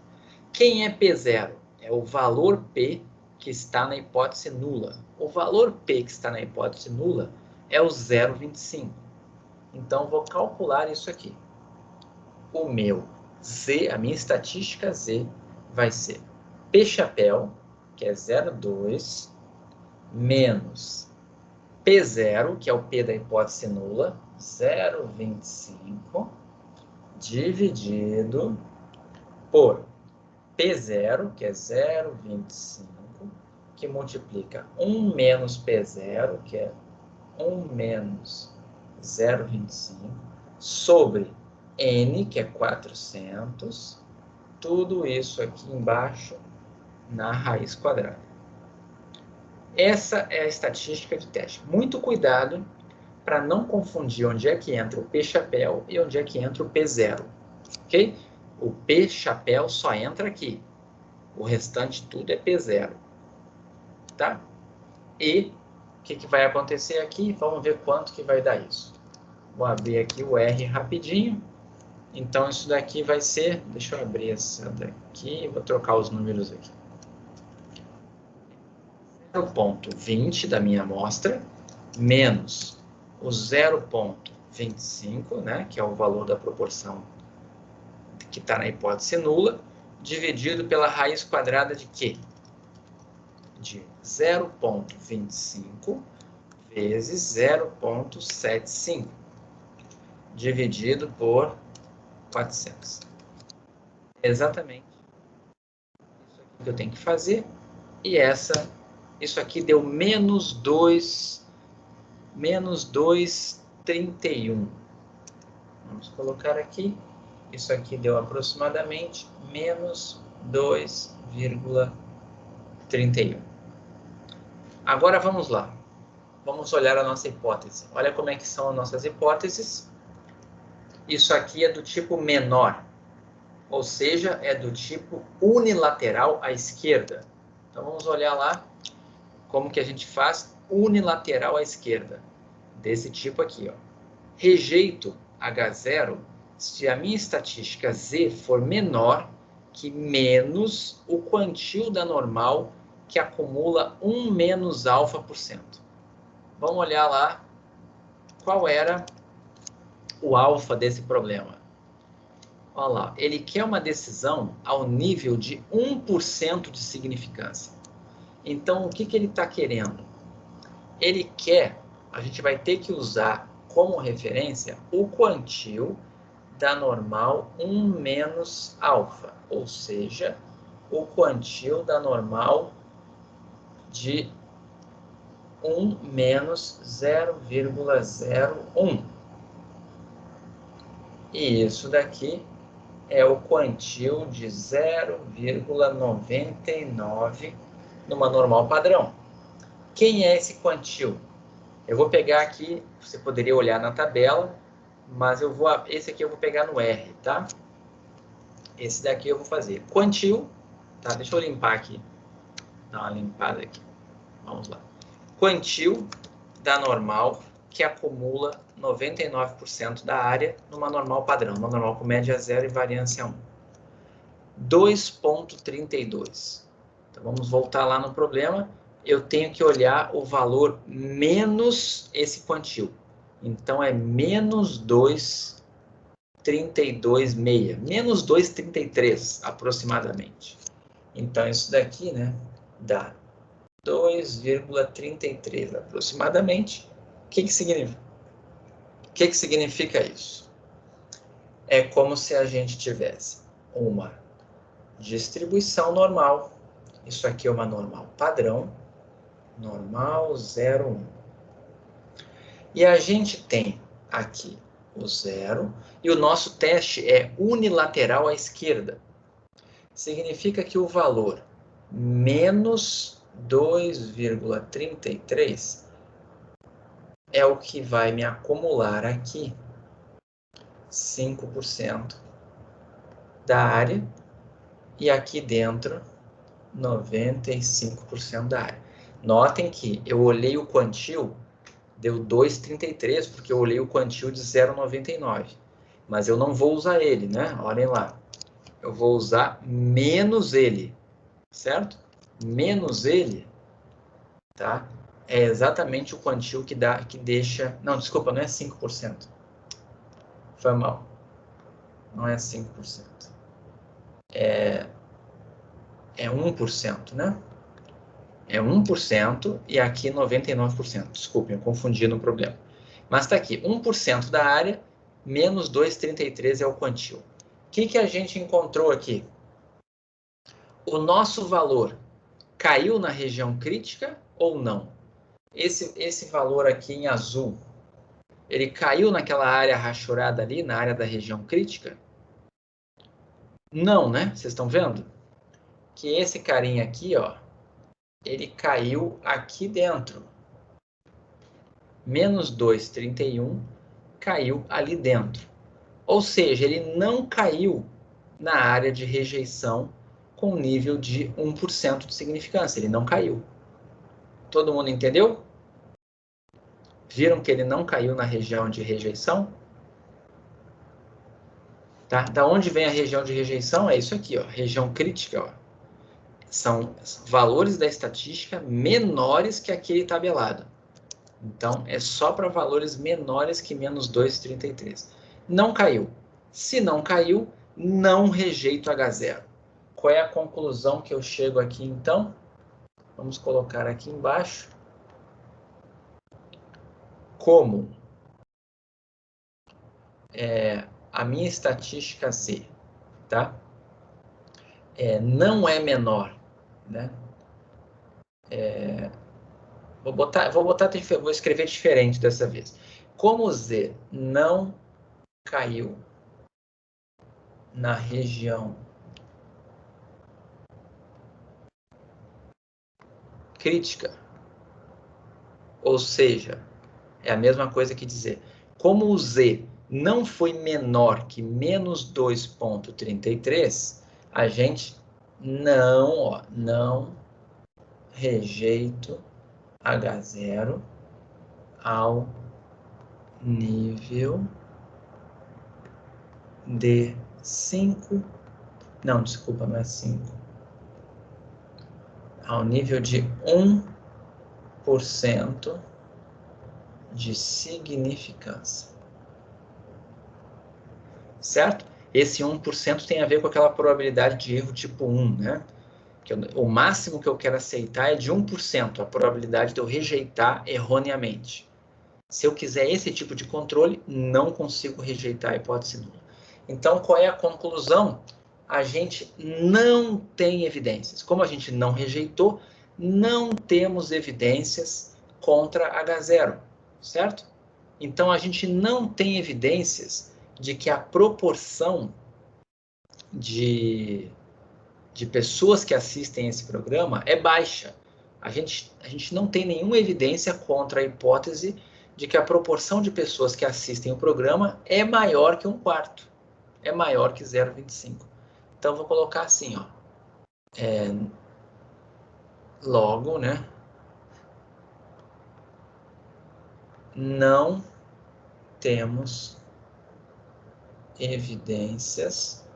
Quem é P0? É o valor P que está na hipótese nula. O valor P que está na hipótese nula é o 0,25. Então, vou calcular isso aqui. O meu Z, a minha estatística Z, vai ser P chapéu, que é 0,2, menos P0, que é o P da hipótese nula, 0,25, dividido por P0, que é 0,25, que multiplica 1 menos P0, que é 1 menos 0,25, sobre N, que é 400, tudo isso aqui embaixo na raiz quadrada. Essa é a estatística de teste. Muito cuidado para não confundir onde é que entra o P chapéu e onde é que entra o P0, ok? O P chapéu só entra aqui. O restante tudo é P0, tá? E o que vai acontecer aqui? Vamos ver quanto que vai dar isso. Vou abrir aqui o R rapidinho. Então, isso daqui vai ser... Deixa eu abrir essa daqui. Vou trocar os números aqui. 0,20 da minha amostra, menos o 0,25, né, que é o valor da proporção que está na hipótese nula, dividido pela raiz quadrada de quê? De 0,25 vezes 0,75, dividido por 400. Exatamente isso aqui que eu tenho que fazer. E isso aqui deu menos 2,31. Vamos colocar aqui. Isso aqui deu aproximadamente menos 2,31. Agora vamos lá. Vamos olhar a nossa hipótese. Olha como é que são as nossas hipóteses. Isso aqui é do tipo menor, ou seja, é do tipo unilateral à esquerda. Então vamos olhar lá como que a gente faz unilateral à esquerda. Desse tipo aqui, ó. Rejeito H0 se a minha estatística Z for menor que menos o quantil da normal que acumula 1 menos α%. Vamos olhar lá qual era o alfa desse problema. Olha lá, ele quer uma decisão ao nível de 1% de significância. Então, o que ele está querendo? Ele quer, a gente vai ter que usar como referência o quantil da normal 1 menos alfa, ou seja, o quantil da normal de 1 menos 0,01. E isso daqui é o quantil de 0,99 numa normal padrão. Quem é esse quantil? Eu vou pegar aqui, você poderia olhar na tabela, mas esse aqui eu vou pegar no R, tá? Esse daqui eu vou fazer. Quantil, tá? Deixa eu limpar aqui. Dar uma limpada aqui. Vamos lá. Quantil da normal que acumula 99% da área numa normal padrão, uma normal com média 0 e variância 1. 2,32. Então, vamos voltar lá no problema. Eu tenho que olhar o valor menos esse quantil. Então, é menos 2,32,6. Menos 2,33, aproximadamente. Então, isso daqui, né, dá 2,33 aproximadamente. O que significa? O que significa isso? É como se a gente tivesse uma distribuição normal. Isso aqui é uma normal padrão. Normal 0,1. E a gente tem aqui o 0. E o nosso teste é unilateral à esquerda. Significa que o valor menos 2,33 é o que vai me acumular aqui 5% da área e aqui dentro 95% da área. Notem que eu olhei o quantil, deu 2,33 porque eu olhei o quantil de 0,99. Mas eu não vou usar ele, né? Olhem lá. Eu vou usar menos ele, certo? Menos ele, tá? É exatamente o quantil que deixa... Não, desculpa, não é 5%. Foi mal. Não é 5%. É 1%, né? É 1% e aqui 99%. Desculpem, eu confundi no problema. Mas está aqui, 1% da área menos 2,33 é o quantil. O que a gente encontrou aqui? o nosso valor caiu na região crítica ou não? Esse valor aqui em azul, ele caiu naquela área rachurada ali, na área da região crítica? Não, né? Vocês estão vendo? Que esse carinha aqui, ó, ele caiu aqui dentro. Menos 2,31 caiu ali dentro. Ou seja, ele não caiu na área de rejeição com nível de 1% de significância. Ele não caiu. Todo mundo entendeu? Viram que ele não caiu na região de rejeição? Tá? Da onde vem a região de rejeição? É isso aqui, ó, região crítica. Ó. São valores da estatística menores que aquele tabelado. Então, é só para valores menores que menos 2,33. Não caiu. Se não caiu, não rejeito H0. Qual é a conclusão que eu chego aqui, então? Vamos colocar aqui embaixo. Como a minha estatística Z, tá? Não é menor, né? Vou escrever diferente dessa vez. Como Z não caiu na região crítica, ou seja, é a mesma coisa que dizer, como o Z não foi menor que menos 2,33, a gente não rejeito H0 ao nível de 5, não, desculpa, não é 5, ao nível de 1% de significância. Certo? Esse 1% tem a ver com aquela probabilidade de erro tipo 1, né? Que o máximo que eu quero aceitar é de 1%, a probabilidade de eu rejeitar erroneamente. Se eu quiser esse tipo de controle, não consigo rejeitar a hipótese nula. Então, qual é a conclusão? A gente não tem evidências. Como a gente não rejeitou, não temos evidências contra H0, certo? Então, a gente não tem evidências de que a proporção de pessoas que assistem esse programa é baixa. A gente não tem nenhuma evidência contra a hipótese de que a proporção de pessoas que assistem o programa é maior que 1/4. É maior que 0,25. Então, vou colocar assim, ó. Logo, né? Não temos evidências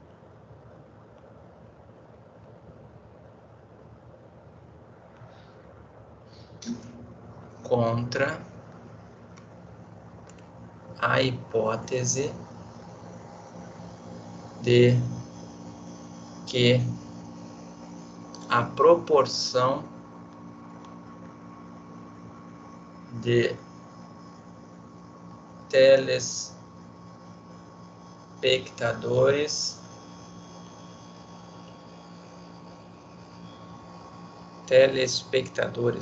contra a hipótese de que a proporção de telespectadores,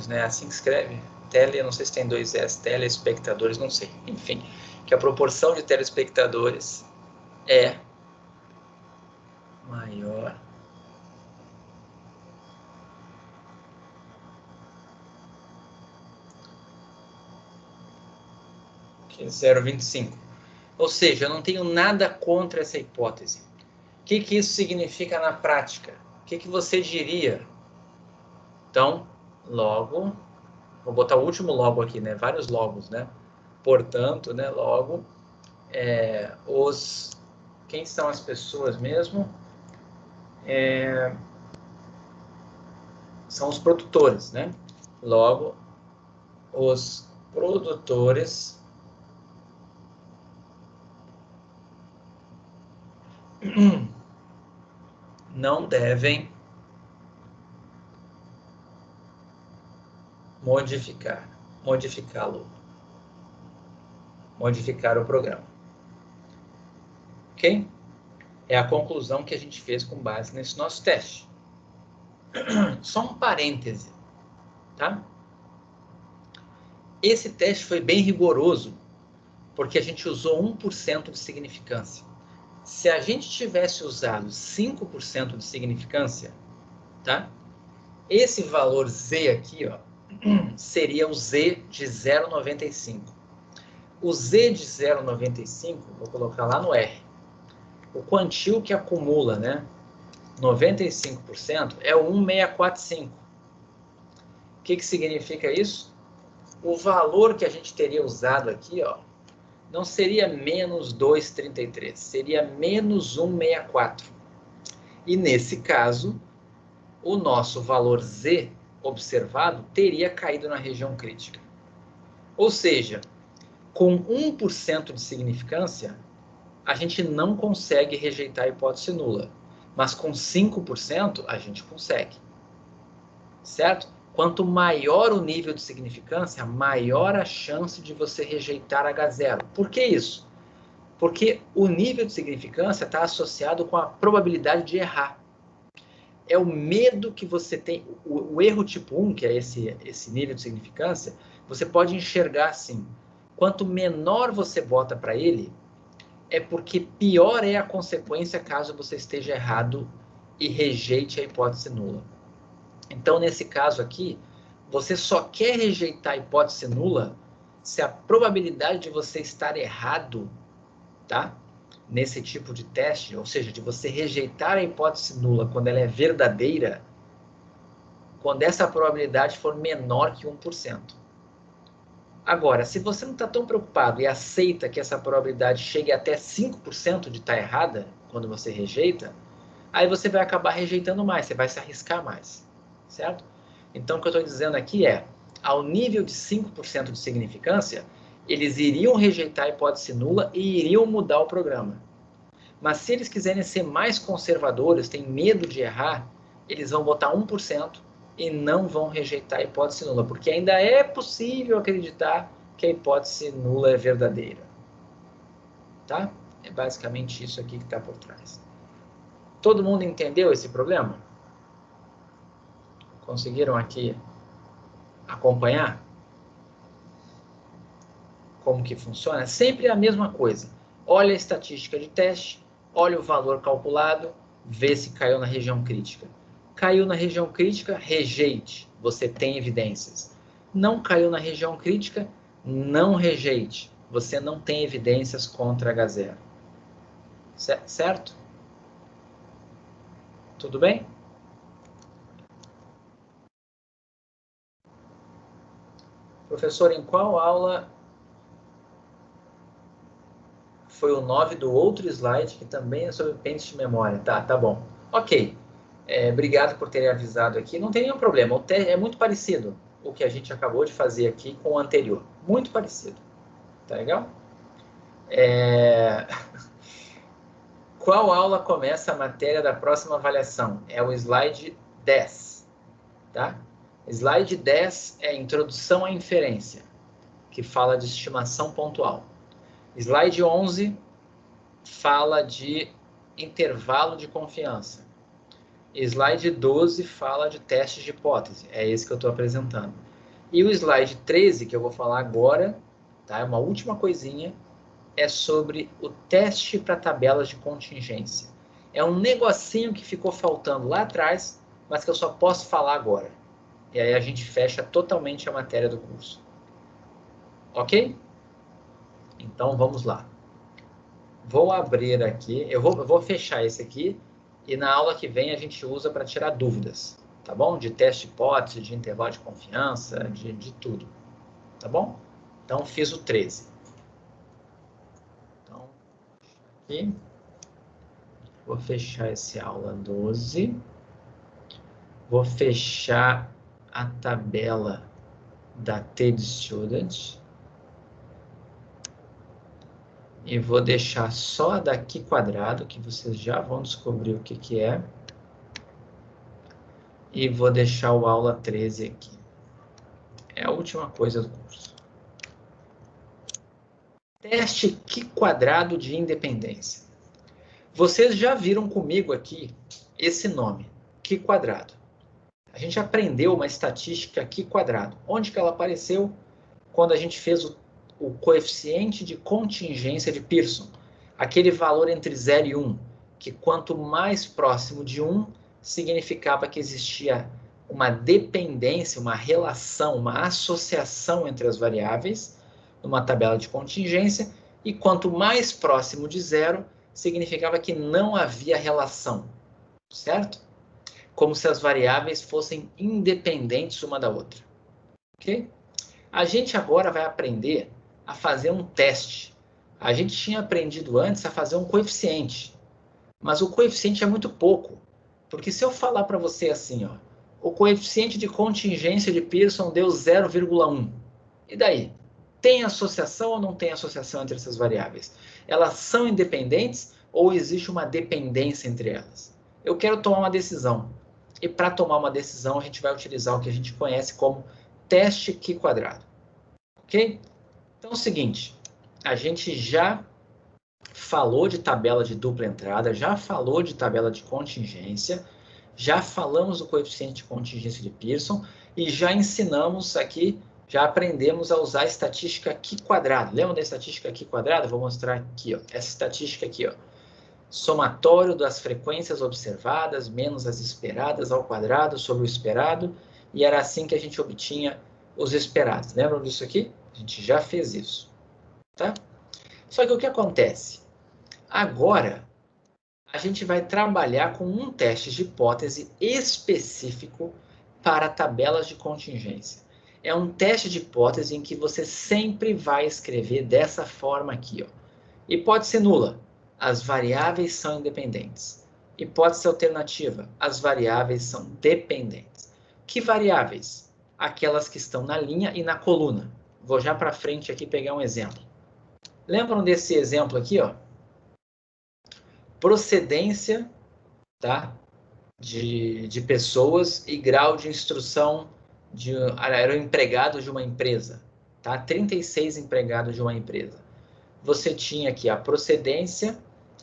né? Assim que escreve. Eu não sei se tem 2 S, telespectadores, não sei. Enfim, que a proporção de telespectadores é maior que 0,25. Ou seja, eu não tenho nada contra essa hipótese. O que isso significa na prática? O que você diria? Então, logo, vou botar o último logo aqui, né? Vários logos, né? Portanto, né? Logo, quem são as pessoas mesmo? São os produtores, né? Logo, os produtores não devem modificar o programa. Ok? É a conclusão que a gente fez com base nesse nosso teste. Só um parêntese, tá? Esse teste foi bem rigoroso, porque a gente usou 1% de significância. Se a gente tivesse usado 5% de significância, tá? Esse valor Z aqui, ó, seria o Z de 0,95. O Z de 0,95, vou colocar lá no R. O quantil que acumula, né, 95% é o 1645. O que significa isso? O valor que a gente teria usado aqui, ó, não seria menos 2,33, seria menos 164. E nesse caso, o nosso valor Z observado teria caído na região crítica. Ou seja, com 1% de significância, a gente não consegue rejeitar a hipótese nula. Mas com 5% a gente consegue. Certo? Quanto maior o nível de significância, maior a chance de você rejeitar H0. Por que isso? Porque o nível de significância está associado com a probabilidade de errar. É o medo que você tem. O erro tipo 1, que é esse nível de significância, você pode enxergar assim. Quanto menor você bota para ele, é porque pior é a consequência caso você esteja errado e rejeite a hipótese nula. Então, nesse caso aqui, você só quer rejeitar a hipótese nula se a probabilidade de você estar errado, tá? Nesse tipo de teste, ou seja, de você rejeitar a hipótese nula quando ela é verdadeira, quando essa probabilidade for menor que 1%. Agora, se você não está tão preocupado e aceita que essa probabilidade chegue até 5% de estar errada, quando você rejeita, aí você vai acabar rejeitando mais, você vai se arriscar mais, certo? Então, o que eu estou dizendo aqui é, ao nível de 5% de significância, eles iriam rejeitar a hipótese nula e iriam mudar o programa. Mas se eles quiserem ser mais conservadores, têm medo de errar, eles vão botar 1% e não vão rejeitar a hipótese nula, porque ainda é possível acreditar que a hipótese nula é verdadeira. Tá? É basicamente isso aqui que está por trás. Todo mundo entendeu esse problema? Conseguiram aqui acompanhar como que funciona? É sempre a mesma coisa. Olha a estatística de teste, olha o valor calculado, vê se caiu na região crítica. Caiu na região crítica, rejeite. Você tem evidências. Não caiu na região crítica, não rejeite. Você não tem evidências contra H0. Certo? Tudo bem? Professor, em qual aula foi o 9 do outro slide, que também é sobre pentes de memória? Tá bom. Ok. Obrigado por terem avisado aqui. Não tem nenhum problema. O teste é muito parecido o que a gente acabou de fazer aqui com o anterior. Muito parecido. Tá legal? Qual aula começa a matéria da próxima avaliação? É o slide 10. Tá? Slide 10 é a introdução à inferência, que fala de estimação pontual. Slide 11 fala de intervalo de confiança. Slide 12 fala de testes de hipótese. É esse que eu estou apresentando. E o slide 13, que eu vou falar agora, tá? É uma última coisinha, é sobre o teste para tabelas de contingência. É um negocinho que ficou faltando lá atrás, mas que eu só posso falar agora. E aí a gente fecha totalmente a matéria do curso. Ok? Então vamos lá. Vou abrir aqui, eu vou fechar esse aqui, e na aula que vem a gente usa para tirar dúvidas, tá bom? De teste de hipótese, de intervalo de confiança, de tudo, tá bom? Então, fiz o 13. Então, aqui, vou fechar esse aula 12. Vou fechar a tabela da TED Student. E vou deixar só a daqui quadrado, que vocês já vão descobrir o que é. E vou deixar o aula 13 aqui. É a última coisa do curso. Teste Q quadrado de independência. Vocês já viram comigo aqui esse nome, Q quadrado. A gente aprendeu uma estatística aqui quadrado. Onde que ela apareceu? Quando a gente fez o coeficiente de contingência de Pearson. Aquele valor entre 0 e 1, que quanto mais próximo de 1, significava que existia uma dependência, uma relação, uma associação entre as variáveis, numa tabela de contingência, e quanto mais próximo de 0, significava que não havia relação, certo? Como se as variáveis fossem independentes uma da outra, ok? A gente agora vai aprender a fazer um teste. A gente tinha aprendido antes a fazer um coeficiente, mas o coeficiente é muito pouco, porque se eu falar para você assim, ó, o coeficiente de contingência de Pearson deu 0,1, e daí? Tem associação ou não tem associação entre essas variáveis? Elas são independentes ou existe uma dependência entre elas? Eu quero tomar uma decisão. E para tomar uma decisão, a gente vai utilizar o que a gente conhece como teste Q quadrado. Ok? Então é o seguinte, a gente já falou de tabela de dupla entrada, já falou de tabela de contingência, já falamos do coeficiente de contingência de Pearson e já ensinamos aqui, já aprendemos a usar a estatística Q quadrado. Lembra da estatística Q quadrado? Vou mostrar aqui, ó, essa estatística aqui, ó. Somatório das frequências observadas menos as esperadas ao quadrado sobre o esperado, e era assim que a gente obtinha os esperados. Lembram disso aqui? A gente já fez isso, tá? Só que o que acontece? Agora, a gente vai trabalhar com um teste de hipótese específico para tabelas de contingência. É um teste de hipótese em que você sempre vai escrever dessa forma aqui, ó. Hipótese nula. As variáveis são independentes. Hipótese alternativa. As variáveis são dependentes. Que variáveis? Aquelas que estão na linha e na coluna. Vou já para frente aqui pegar um exemplo. Lembram desse exemplo aqui, ó? Procedência, tá? de pessoas e grau de instrução era empregado de uma empresa, tá? 36 empregados de uma empresa. Você tinha aqui a procedência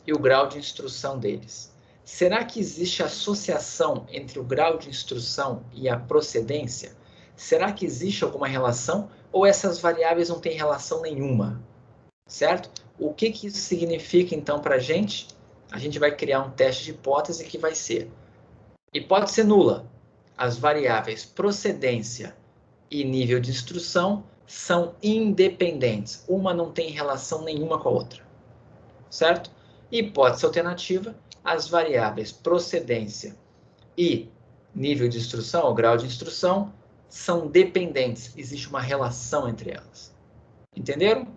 e o grau de instrução deles. Será que existe associação entre o grau de instrução e a procedência? Será que existe alguma relação ou essas variáveis não têm relação nenhuma? Certo? O que isso significa então para a gente? A gente vai criar um teste de hipótese que vai ser hipótese nula. As variáveis procedência e nível de instrução são independentes. Uma não tem relação nenhuma com a outra. Certo? Hipótese alternativa, as variáveis procedência e nível de instrução, ou grau de instrução, são dependentes. Existe uma relação entre elas. Entenderam?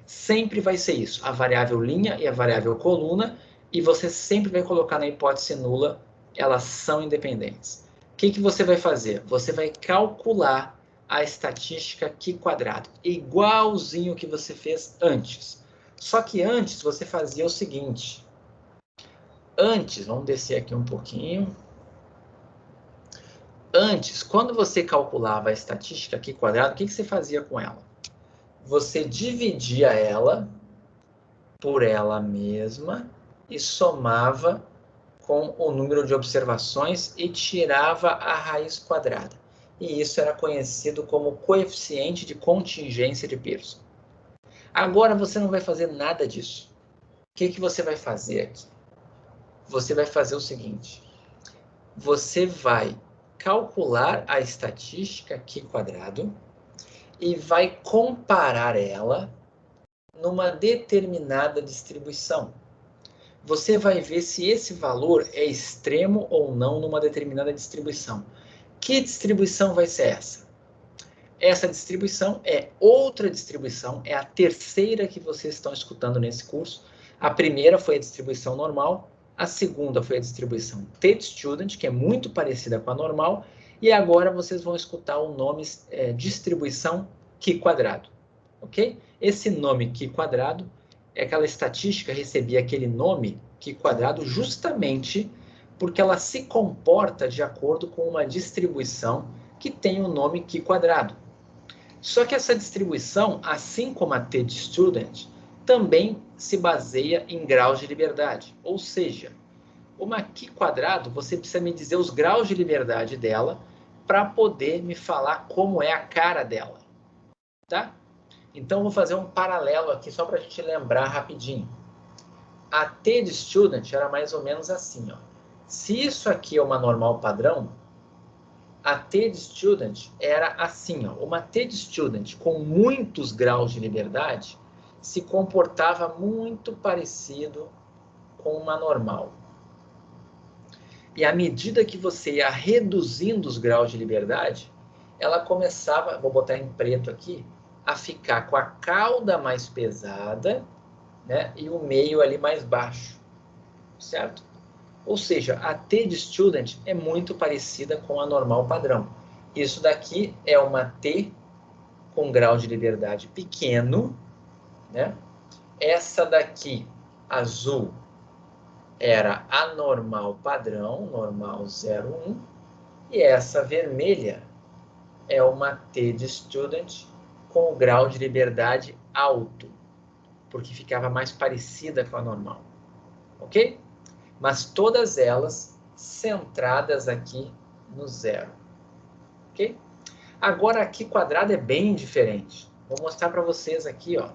Sempre vai ser isso. A variável linha e a variável coluna, e você sempre vai colocar na hipótese nula, elas são independentes. O que você vai fazer? Você vai calcular a estatística Q quadrado, igualzinho que você fez antes. Só que antes você fazia o seguinte. Antes, vamos descer aqui um pouquinho. Antes, quando você calculava a estatística Q quadrado, o que você fazia com ela? Você dividia ela por ela mesma e somava com o número de observações e tirava a raiz quadrada. E isso era conhecido como coeficiente de contingência de Pearson. Agora você não vai fazer nada disso. O que você vai fazer aqui? Você vai fazer o seguinte. Você vai calcular a estatística Q quadrado e vai comparar ela numa determinada distribuição. Você vai ver se esse valor é extremo ou não numa determinada distribuição. Que distribuição vai ser essa? Essa distribuição é outra distribuição, é a terceira que vocês estão escutando nesse curso. A primeira foi a distribuição normal, a segunda foi a distribuição t-student, que é muito parecida com a normal, e agora vocês vão escutar o nome distribuição Q quadrado, ok? Esse nome Q quadrado é aquela estatística, recebia aquele nome Q quadrado justamente porque ela se comporta de acordo com uma distribuição que tem o nome Q quadrado. Só que essa distribuição, assim como a t-student, também se baseia em graus de liberdade. Ou seja, Uma aqui quadrado, você precisa me dizer os graus de liberdade dela para poder me falar como é a cara dela, tá? Então, vou fazer um paralelo aqui só para a gente lembrar rapidinho. A T de student era mais ou menos assim, ó. Se isso aqui é uma normal padrão, a T de student era assim, ó. Uma T de student com muitos graus de liberdade se comportava muito parecido com uma normal. E à medida que você ia reduzindo os graus de liberdade, ela começava, vou botar em preto aqui, a ficar com a cauda mais pesada, né, e o meio ali mais baixo, certo? Ou seja, a T de student é muito parecida com a normal padrão. Isso daqui é uma T com grau de liberdade pequeno, né? Essa daqui, azul, era a normal padrão, normal 01, e essa vermelha é uma T de student com o grau de liberdade alto, porque ficava mais parecida com a normal, ok? Mas todas elas centradas aqui no 0, ok? Agora aqui quadrado é bem diferente. Vou mostrar para vocês aqui, ó,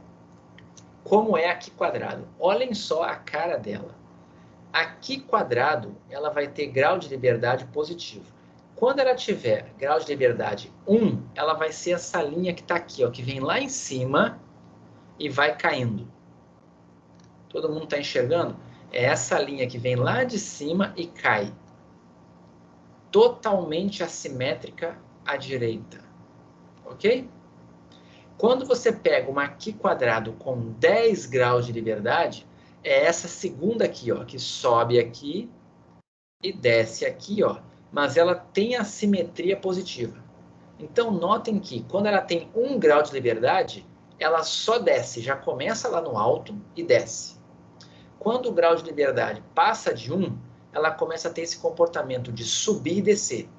como é aqui quadrado. Olhem só a cara dela. Aqui quadrado, ela vai ter grau de liberdade positivo. Quando ela tiver grau de liberdade 1, ela vai ser essa linha que está aqui, ó, que vem lá em cima e vai caindo. Todo mundo está enxergando? É essa linha que vem lá de cima e cai. Totalmente assimétrica à direita. Ok? Quando você pega uma aqui quadrado com 10 graus de liberdade, é essa segunda aqui, ó, que sobe aqui e desce aqui, ó, mas ela tem a simetria positiva. Então, notem que quando ela tem 1 grau de liberdade, ela só desce, já começa lá no alto e desce. Quando o grau de liberdade passa de 1, ela começa a ter esse comportamento de subir e descer.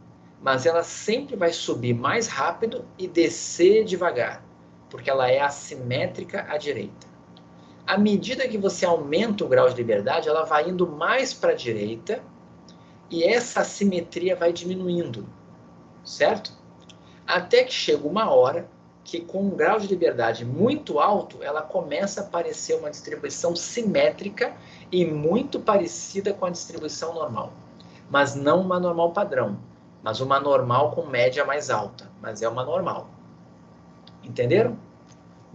Mas ela sempre vai subir mais rápido e descer devagar, porque ela é assimétrica à direita. À medida que você aumenta o grau de liberdade, ela vai indo mais para a direita e essa assimetria vai diminuindo, certo? Até que chega uma hora que com um grau de liberdade muito alto, ela começa a parecer uma distribuição simétrica e muito parecida com a distribuição normal. Mas não uma normal padrão, mas uma normal com média mais alta, mas é uma normal. Entenderam?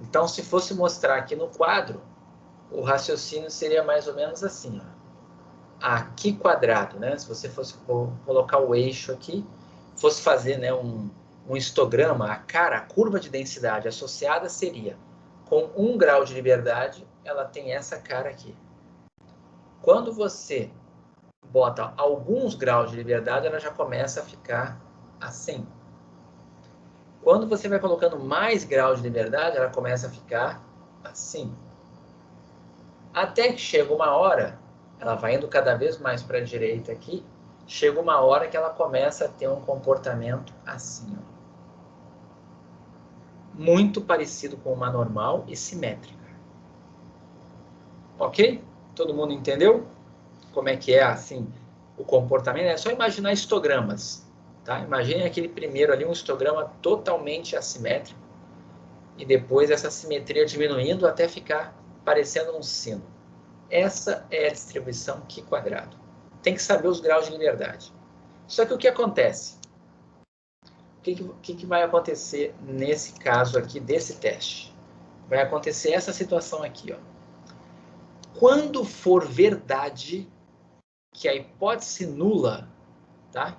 Então, se fosse mostrar aqui no quadro, o raciocínio seria mais ou menos assim, ó. Aqui quadrado, né? Se você fosse colocar o eixo aqui, fosse fazer, né, um histograma, a curva de densidade associada seria, com 1 grau de liberdade, ela tem essa cara aqui. Quando você bota alguns graus de liberdade, ela já começa a ficar assim. Quando você vai colocando mais graus de liberdade, ela começa a ficar assim. Até que chega uma hora, ela vai indo cada vez mais para a direita aqui, chega uma hora que ela começa a ter um comportamento assim, ó. Muito parecido com uma normal e simétrica. Ok? Todo mundo entendeu como é que é assim o comportamento? É só imaginar histogramas. Tá? Imagine aquele primeiro ali, um histograma totalmente assimétrico e depois essa simetria diminuindo até ficar parecendo um sino. Essa é a distribuição Q quadrado. Tem que saber os graus de liberdade. Só que o que acontece? O que vai acontecer nesse caso aqui desse teste? Vai acontecer essa situação aqui, ó. Quando for verdade que a hipótese nula, tá?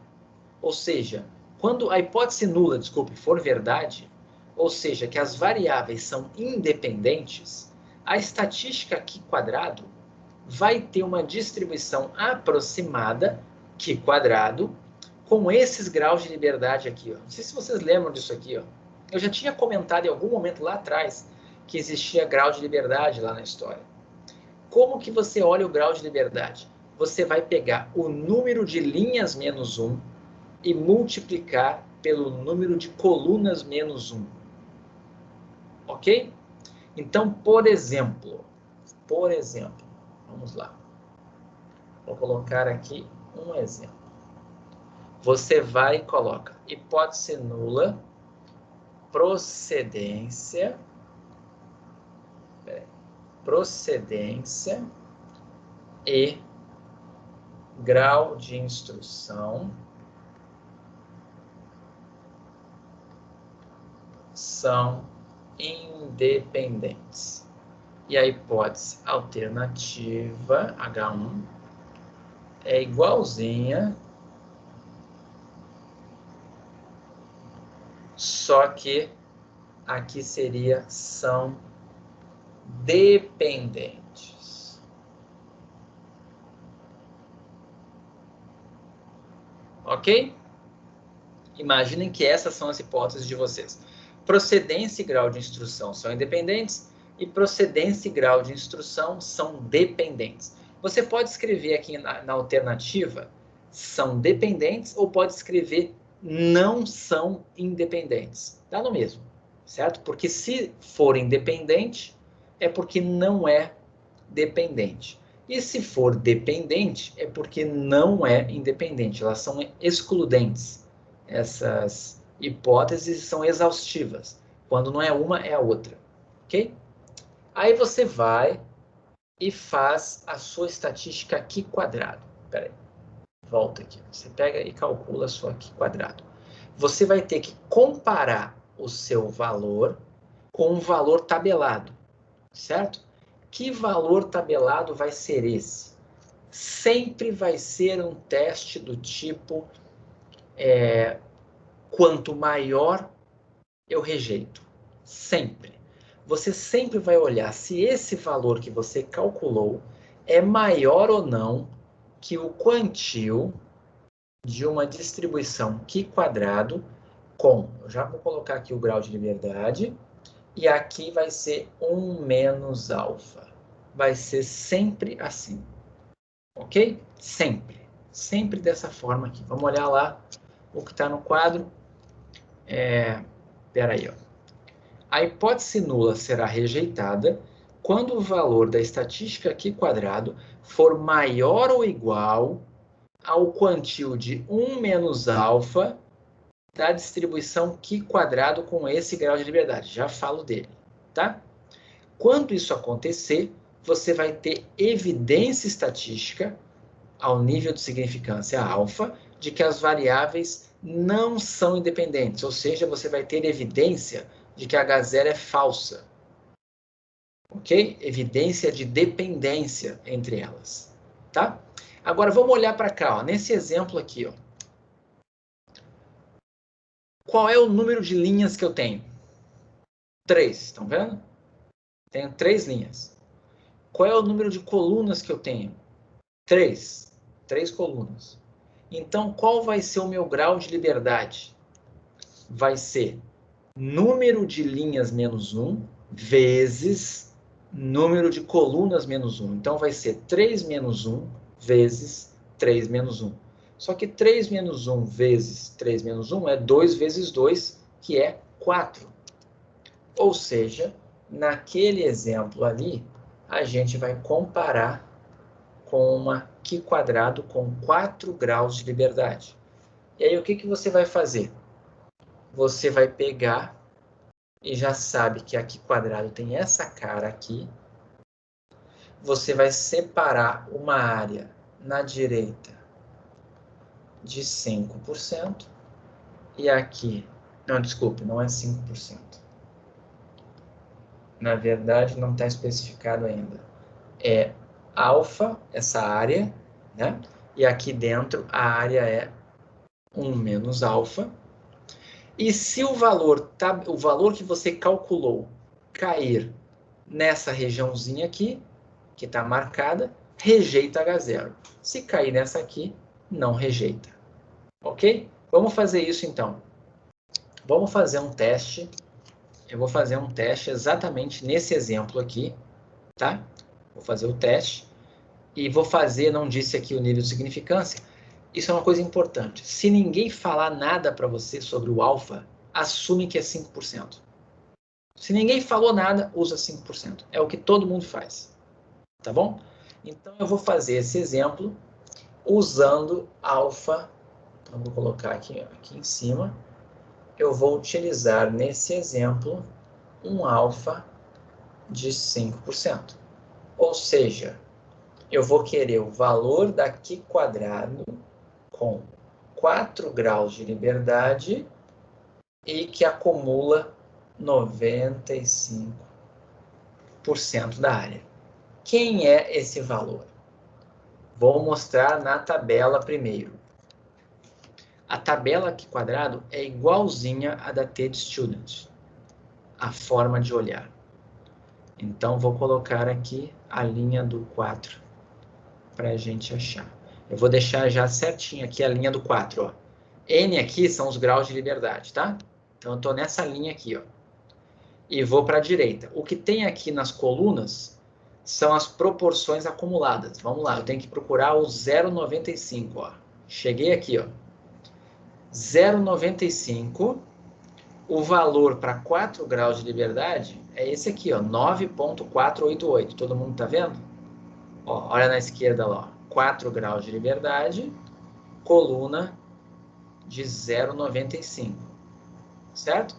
Ou seja, quando a hipótese nula, desculpe, for verdade, ou seja, que as variáveis são independentes, a estatística Q quadrado vai ter uma distribuição aproximada, Q quadrado, com esses graus de liberdade aqui, ó. Não sei se vocês lembram disso aqui, ó. Eu já tinha comentado em algum momento lá atrás que existia grau de liberdade lá na história. Como que você olha o grau de liberdade? Você vai pegar o número de linhas menos 1 e multiplicar pelo número de colunas menos 1. Ok? Então, por exemplo, vamos lá. Vou colocar aqui um exemplo. Você vai e coloca hipótese nula, procedência e grau de instrução são independentes. E a hipótese alternativa, H1, é igualzinha, só que aqui seria são dependentes. Ok? Imaginem que essas são as hipóteses de vocês. Procedência e grau de instrução são independentes e procedência e grau de instrução são dependentes. Você pode escrever aqui na alternativa são dependentes ou pode escrever não são independentes. Dá no mesmo, certo? Porque se for independente, é porque não é dependente. E se for dependente, é porque não é independente. Elas são excludentes. Essas hipóteses são exaustivas. Quando não é uma, é a outra. Ok? Aí você vai e faz a sua estatística aqui quadrado. Espera aí. Volta aqui. Você pega e calcula a sua aqui quadrado. Você vai ter que comparar o seu valor com um valor tabelado. Certo? Que valor tabelado vai ser esse? Sempre vai ser um teste do tipo quanto maior eu rejeito. Sempre. Você sempre vai olhar se esse valor que você calculou é maior ou não que o quantil de uma distribuição Q quadrado com, eu já vou colocar aqui o grau de liberdade, e aqui vai ser 1 menos alfa. Vai ser sempre assim. Ok? Sempre. Sempre dessa forma aqui. Vamos olhar lá o que está no quadro. Espera aí, ó. A hipótese nula será rejeitada quando o valor da estatística Q quadrado for maior ou igual ao quantil de 1 menos alfa da distribuição Q quadrado com esse grau de liberdade. Já falo dele, tá? Quando isso acontecer, você vai ter evidência estatística ao nível de significância alfa de que as variáveis não são independentes, ou seja, você vai ter evidência de que a H0 é falsa. Ok? Evidência de dependência entre elas. Tá? Agora, vamos olhar para cá, ó, nesse exemplo aqui. Ó. Qual é o número de linhas que eu tenho? 3, estão vendo? Tenho 3 linhas. Qual é o número de colunas que eu tenho? 3. 3 colunas. Então, qual vai ser o meu grau de liberdade? Vai ser número de linhas menos 1 vezes número de colunas menos 1. Então, vai ser 3 menos 1 vezes 3 menos 1. Só que 3 menos 1 vezes 3 menos 1 é 2 vezes 2, que é 4. Ou seja, naquele exemplo ali, a gente vai comparar com uma Q quadrado com 4 graus de liberdade. E aí, o que você vai fazer? Você vai pegar e já sabe que aqui quadrado tem essa cara aqui. Você vai separar uma área na direita de 5% e aqui... Não, desculpe, não é 5%. Na verdade, não está especificado ainda. É alfa, essa área, né? E aqui dentro a área é 1 menos alfa. E se o valor que você calculou cair nessa regiãozinha aqui, que está marcada, rejeita H0. Se cair nessa aqui, não rejeita. Ok? Vamos fazer isso então. Vamos fazer um teste. Eu vou fazer um teste exatamente nesse exemplo aqui, tá? Vou fazer o teste e vou fazer, não disse aqui o nível de significância. Isso é uma coisa importante. Se ninguém falar nada para você sobre o alfa, assume que é 5%. Se ninguém falou nada, usa 5%. É o que todo mundo faz. Tá bom? Então, eu vou fazer esse exemplo usando alfa. Então, vou colocar aqui em cima. Eu vou utilizar, nesse exemplo, um alfa de 5%. Ou seja, eu vou querer o valor da Q quadrado com 4 graus de liberdade e que acumula 95% da área. Quem é esse valor? Vou mostrar na tabela primeiro. A tabela Q quadrado é igualzinha à da T-Student, a forma de olhar. Então, vou colocar aqui a linha do 4 para a gente achar. Eu vou deixar já certinho aqui a linha do 4, ó. N aqui são os graus de liberdade, tá? Então, eu estou nessa linha aqui, ó. E vou para a direita. O que tem aqui nas colunas são as proporções acumuladas. Vamos lá, eu tenho que procurar o 0,95, ó. Cheguei aqui, ó. 0,95. O valor para 4 graus de liberdade é esse aqui, ó, 9,488. Todo mundo está vendo? Ó, olha na esquerda lá, ó, 4 graus de liberdade, coluna de 0,95, certo?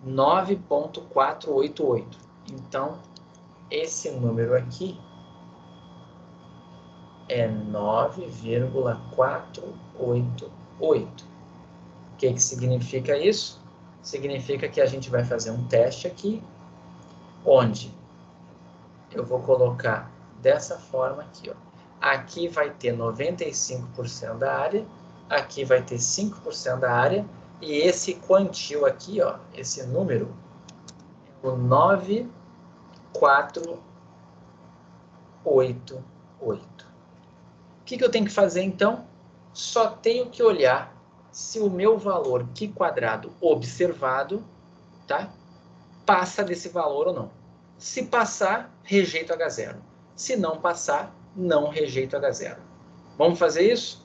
9,488. Então, esse número aqui é 9,488. O que significa isso? Significa que a gente vai fazer um teste aqui, onde eu vou colocar dessa forma aqui, ó. Aqui vai ter 95% da área, aqui vai ter 5% da área, e esse quantil aqui, ó, esse número, é o 9,488. O que eu tenho que fazer, então? Só tenho que olhar se o meu valor Q quadrado observado, tá, passa desse valor ou não. Se passar, rejeito H0. Se não passar, não rejeito H0. Vamos fazer isso?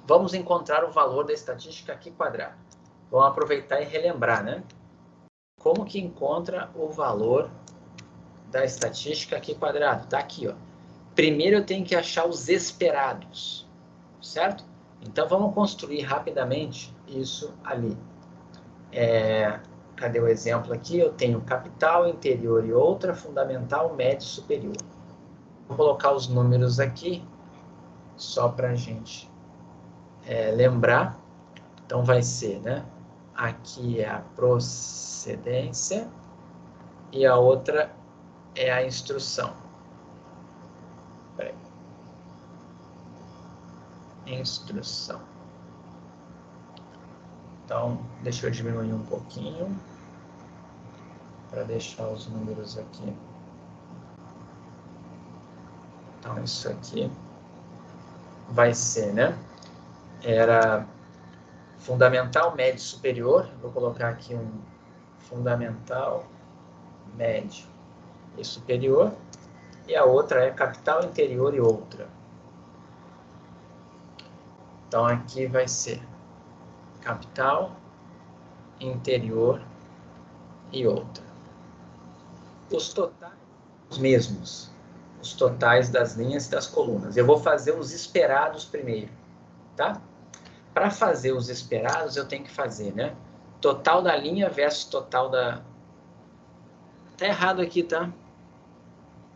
Vamos encontrar o valor da estatística Q quadrado. Vamos aproveitar e relembrar, né? Como que encontra o valor da estatística Q quadrado? Tá aqui, ó. Primeiro eu tenho que achar os esperados, certo? Então vamos construir rapidamente isso ali. Cadê o exemplo aqui? Eu tenho capital, interior e outra, fundamental, médio e superior. Vou colocar os números aqui, só para a gente lembrar. Então, vai ser, né? Aqui é a procedência e a outra é a instrução. Peraí. Instrução. Então, deixa eu diminuir um pouquinho para deixar os números aqui. Então, isso aqui vai ser, né? Era fundamental, médio e superior. Vou colocar aqui um fundamental, médio e superior. E a outra é capital, interior e outra. Então, aqui vai ser capital, interior e outra. Os totais os mesmos. Os totais das linhas e das colunas. Eu vou fazer os esperados primeiro, tá? Para fazer os esperados, eu tenho que fazer, né? Total da linha versus total da... Tá errado aqui, tá?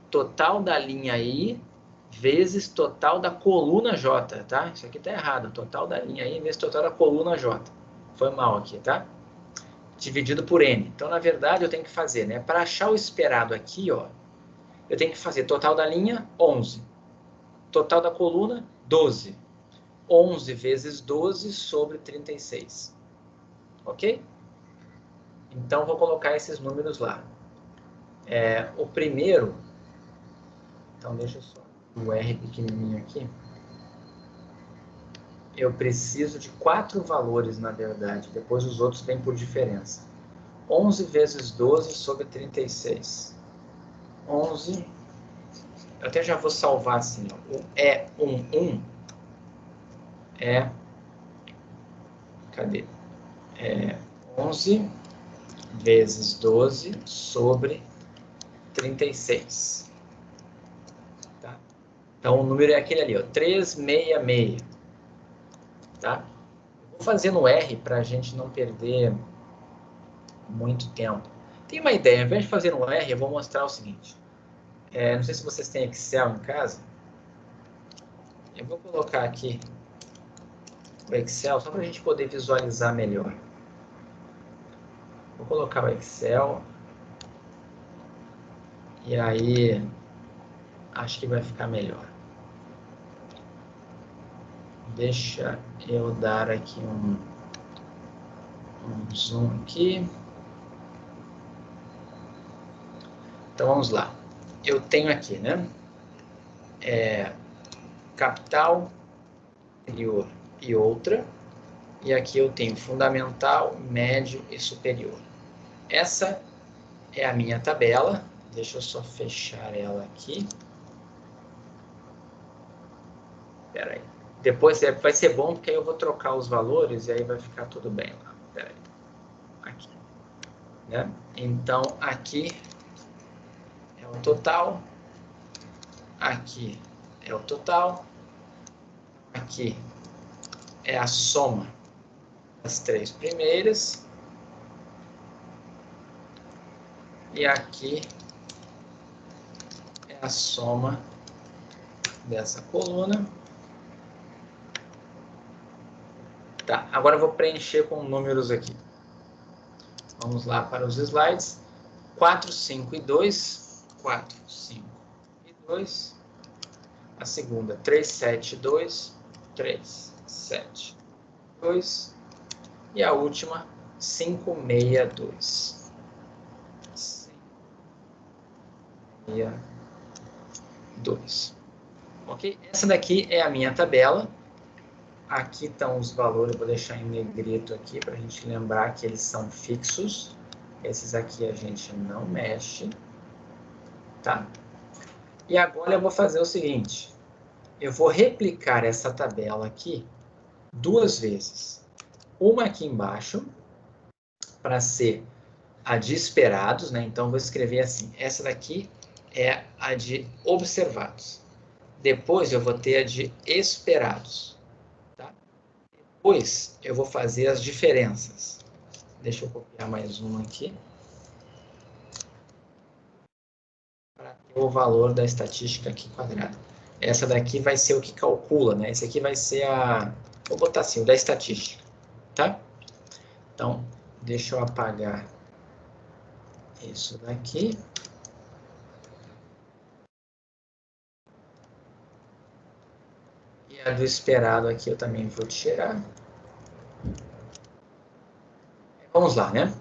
Total da linha I vezes total da coluna J, tá? Isso aqui tá errado. Total da linha I vezes total da coluna J. Foi mal aqui, tá? Dividido por N. Então, na verdade, eu tenho que fazer, né? Para achar o esperado aqui, ó, eu tenho que fazer total da linha, 11. Total da coluna, 12. 11 vezes 12 sobre 36. Ok? Então, vou colocar esses números lá. O primeiro... Então, deixa eu só... O R pequenininho aqui. Eu preciso de 4 valores, na verdade. Depois os outros vêm por diferença. 11 vezes 12 sobre 36. 11... Eu até já vou salvar assim. Ó. O E11 é... Cadê? 11 vezes 12 sobre 36. Tá? Então, o número é aquele ali, ó, 366. Tá? Vou fazer no R para a gente não perder muito tempo. Tem uma ideia, ao invés de fazer no R, eu vou mostrar o seguinte. Não sei se vocês têm Excel em casa. Eu vou colocar aqui o Excel só para a gente poder visualizar melhor. Vou colocar o Excel. E aí, acho que vai ficar melhor. Deixa eu dar aqui um zoom aqui. Então, vamos lá. Eu tenho aqui, né? Capital, inferior e outra. E aqui eu tenho fundamental, médio e superior. Essa é a minha tabela. Deixa eu só fechar ela aqui. Espera aí. Depois vai ser bom porque aí eu vou trocar os valores e aí vai ficar tudo bem lá. Espera aí. Aqui. Né? Então, aqui é o total. Aqui é o total. Aqui é a soma das três primeiras. E aqui é a soma dessa coluna. Tá, agora eu vou preencher com números aqui. Vamos lá para os slides. 4, 5 e 2. 4, 5 e 2. A segunda, 3, 7, 2. 3, 7, 2. E a última, 5, 6, 2. 5, 6, 2. Ok? Essa daqui é a minha tabela. Aqui estão os valores, eu vou deixar em negrito aqui para a gente lembrar que eles são fixos. Esses aqui a gente não mexe, tá? E agora eu vou fazer o seguinte, eu vou replicar essa tabela aqui duas vezes. Uma aqui embaixo, para ser a de esperados, né? Então, vou escrever assim, essa daqui é a de observados. Depois eu vou ter a de esperados. Depois, eu vou fazer as diferenças. Deixa eu copiar mais uma aqui. Para ter o valor da estatística aqui quadrada. Essa daqui vai ser o que calcula, né? Esse aqui vai ser a... Vou botar assim, o da estatística, tá? Então, deixa eu apagar isso daqui. E a do esperado aqui eu também vou tirar. Vamos lá, né?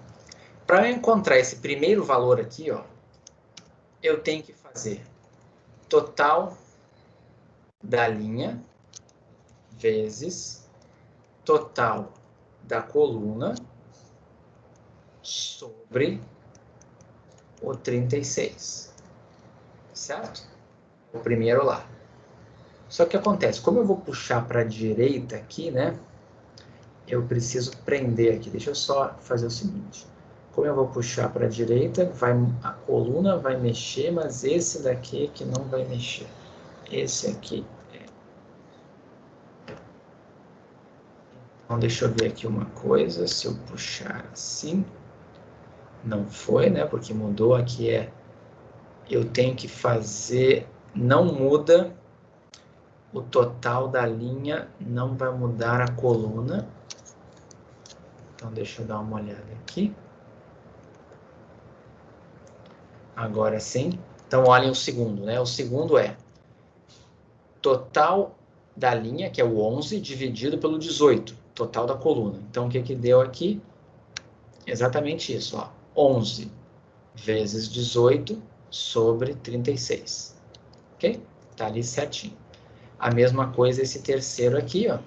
Para eu encontrar esse primeiro valor aqui, ó, eu tenho que fazer total da linha vezes total da coluna sobre o 36. Certo? O primeiro lá. Só que acontece, como eu vou puxar para a direita aqui, né? Eu preciso prender aqui. Deixa eu só fazer o seguinte. Como eu vou puxar para a direita, a coluna vai mexer, mas esse daqui que não vai mexer. Esse aqui. Então, deixa eu ver aqui uma coisa. Se eu puxar assim, não foi, né? Porque mudou aqui eu tenho que fazer, não muda o total da linha, não vai mudar a coluna. Então, deixa eu dar uma olhada aqui. Agora sim. Então, olhem o segundo, né? O segundo é total da linha, que é o 11, dividido pelo 18, total da coluna. Então, o que que deu aqui? Exatamente isso, ó. 11 vezes 18 sobre 36. Ok? Tá ali certinho. A mesma coisa esse terceiro aqui, ó.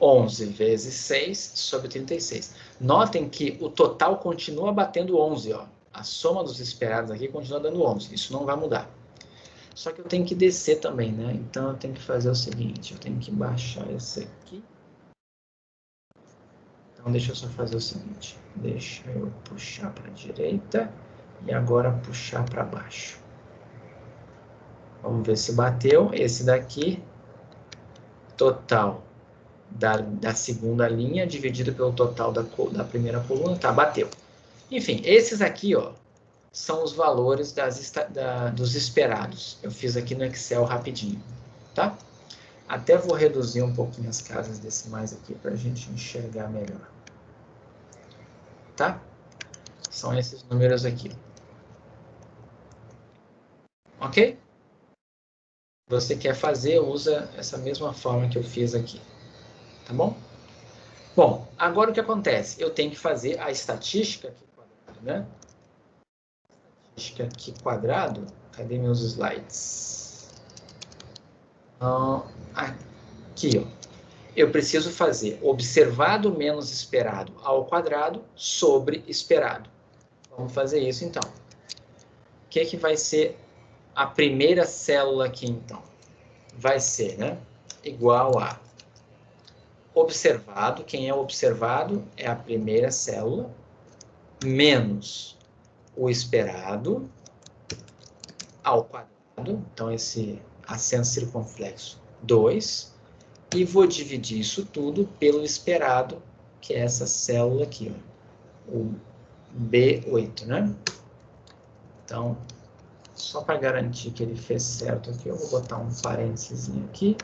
11 vezes 6 sobre 36. Notem que o total continua batendo 11, ó. A soma dos esperados aqui continua dando 11. Isso não vai mudar. Só que eu tenho que descer também, né? Então, eu tenho que fazer o seguinte. Eu tenho que baixar esse aqui. Então, deixa eu só fazer o seguinte. Deixa eu puxar para a direita. E agora puxar para baixo. Vamos ver se bateu. Esse daqui, total da segunda linha, dividido pelo total da primeira coluna. Tá, bateu. Enfim, esses aqui, ó, são os valores dos esperados. Eu fiz aqui no Excel rapidinho, tá? Até vou reduzir um pouquinho as casas decimais aqui para a gente enxergar melhor. Tá? São esses números aqui. Ok? Você quer fazer, usa essa mesma forma que eu fiz aqui. Tá bom? Bom, agora o que acontece? Eu tenho que fazer a estatística aqui quadrado, né? Estatística aqui quadrado. Cadê meus slides? Aqui, ó. Eu preciso fazer observado menos esperado ao quadrado sobre esperado. Vamos fazer isso, então. O que vai ser a primeira célula aqui, então? Vai ser, né, igual a observado. Quem é observado é a primeira célula, menos o esperado ao quadrado. Então, esse acento circunflexo 2. E vou dividir isso tudo pelo esperado, que é essa célula aqui, ó, o B8, né? Então, só para garantir que ele fez certo aqui, eu vou botar um parênteses aqui,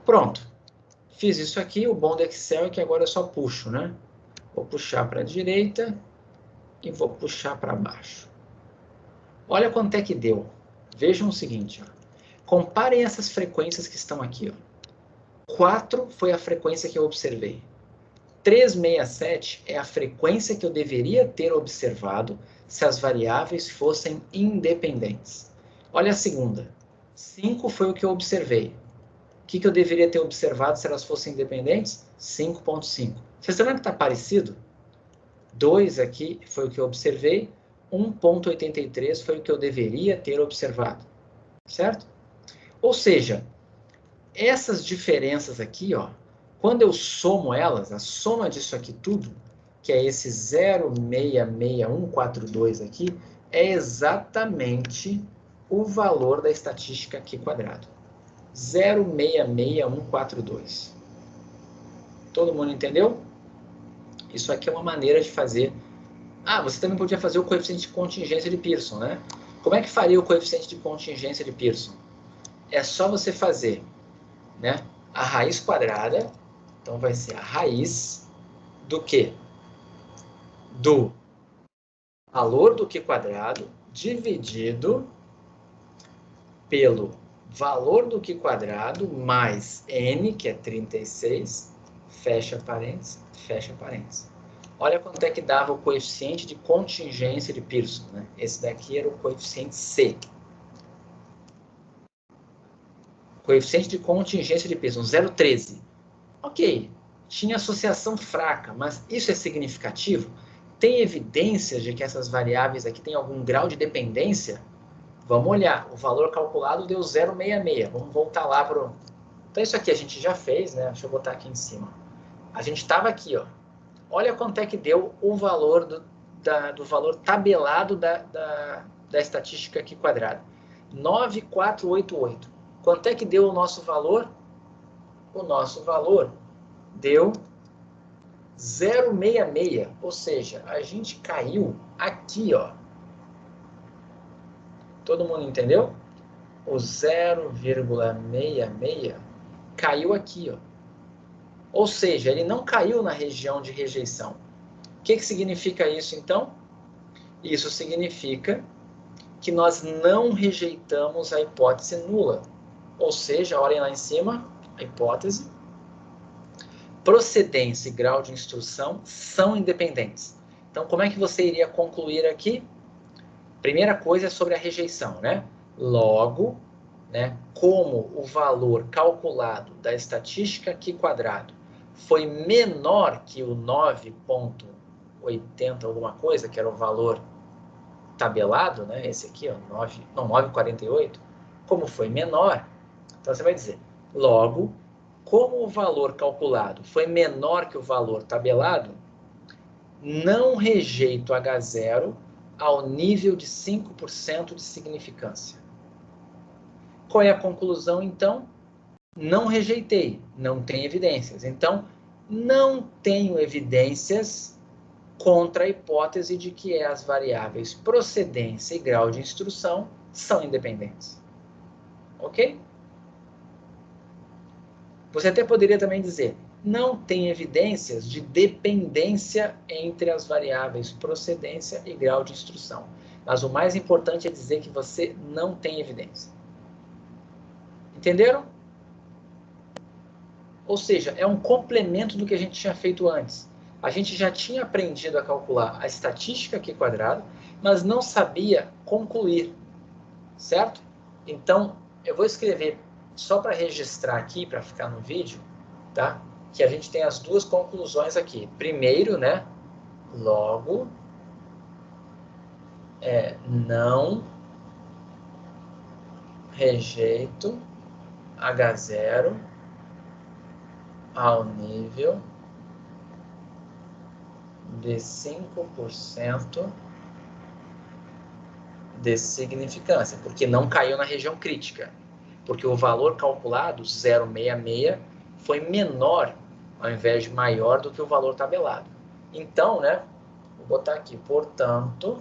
Pronto. Fiz isso aqui, o bom do Excel é que agora eu só puxo, né? Vou puxar para a direita e vou puxar para baixo. Olha quanto é que deu. Vejam o seguinte, ó. Comparem essas frequências que estão aqui, ó. 4 foi a frequência que eu observei. 367 é a frequência que eu deveria ter observado se as variáveis fossem independentes. Olha a segunda. 5 foi o que eu observei. O que eu deveria ter observado se elas fossem independentes? 5,5. Vocês estão vendo que está parecido? 2 aqui foi o que eu observei. 1,83 foi o que eu deveria ter observado. Certo? Ou seja, essas diferenças aqui, ó, quando eu somo elas, a soma disso aqui tudo, que é esse 0,66142 aqui, é exatamente o valor da estatística aqui quadrado. 0,66142. Todo mundo entendeu? Isso aqui é uma maneira de fazer... Ah, você também podia fazer o coeficiente de contingência de Pearson, né? Como é que faria o coeficiente de contingência de Pearson? É só você fazer, né, a raiz quadrada. Então, vai ser a raiz do quê? Do valor do Q quadrado dividido pelo valor do Q quadrado mais n, que é 36, fecha parênteses, fecha parênteses. Olha quanto é que dava o coeficiente de contingência de Pearson, né? Esse daqui era o coeficiente C. Coeficiente de contingência de Pearson, 0,13. Ok, tinha associação fraca, mas isso é significativo? Tem evidências de que essas variáveis aqui têm algum grau de dependência? Vamos olhar, o valor calculado deu 0,66. Vamos voltar lá para o... Então, isso aqui a gente já fez, né? Deixa eu botar aqui em cima. A gente estava aqui, ó. Olha quanto é que deu o valor do valor tabelado da estatística aqui quadrada. 9,488. Quanto é que deu o nosso valor? O nosso valor deu 0,66. Ou seja, a gente caiu aqui, ó. Todo mundo entendeu? O 0,66 caiu aqui, ó. Ou seja, ele não caiu na região de rejeição. O que significa isso, então? Isso significa que nós não rejeitamos a hipótese nula. Ou seja, olhem lá em cima, a hipótese, procedência e grau de instrução são independentes. Então, como é que você iria concluir aqui? Primeira coisa é sobre a rejeição, né? Logo, né, como o valor calculado da estatística aqui quadrado foi menor que o 9,80 alguma coisa, que era o valor tabelado, né? Esse aqui, ó, 9,48, como foi menor, então você vai dizer, logo, como o valor calculado foi menor que o valor tabelado, não rejeito H0 ao nível de 5% de significância. Qual é a conclusão, então? Não rejeitei, não tem evidências. Então, não tenho evidências contra a hipótese de que as variáveis procedência e grau de instrução são independentes. Ok? Você até poderia também dizer, não tem evidências de dependência entre as variáveis procedência e grau de instrução. Mas o mais importante é dizer que você não tem evidência. Entenderam? Ou seja, é um complemento do que a gente tinha feito antes. A gente já tinha aprendido a calcular a estatística Q quadrado, mas não sabia concluir, certo? Então, eu vou escrever só para registrar aqui, para ficar no vídeo, tá? Que a gente tem as duas conclusões aqui. Primeiro, né? Logo, não rejeito H0 ao nível de 5% de significância, porque não caiu na região crítica, porque o valor calculado, 0,66, foi menor, ao invés de maior, do que o valor tabelado. Então, né, vou botar aqui, portanto,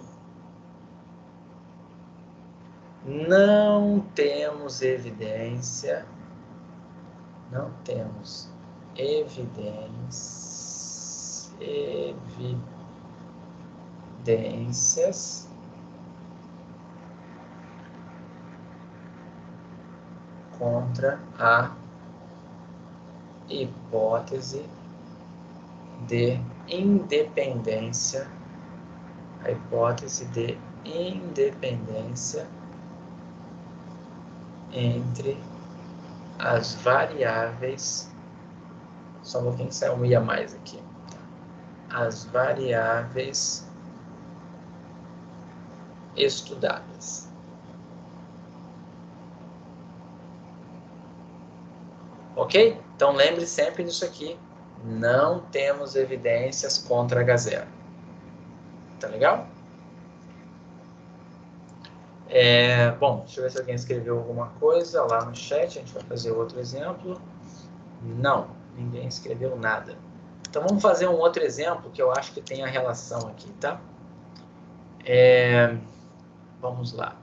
não temos evidências contra a hipótese de independência, entre as variáveis, só um pouquinho, saiu um ia mais aqui, as variáveis estudadas. Ok? Então lembre sempre disso aqui. Não temos evidências contra H0. Tá legal? Bom, deixa eu ver se alguém escreveu alguma coisa lá no chat. A gente vai fazer outro exemplo. Não, ninguém escreveu nada. Então vamos fazer um outro exemplo que eu acho que tem a relação aqui, tá? Vamos lá.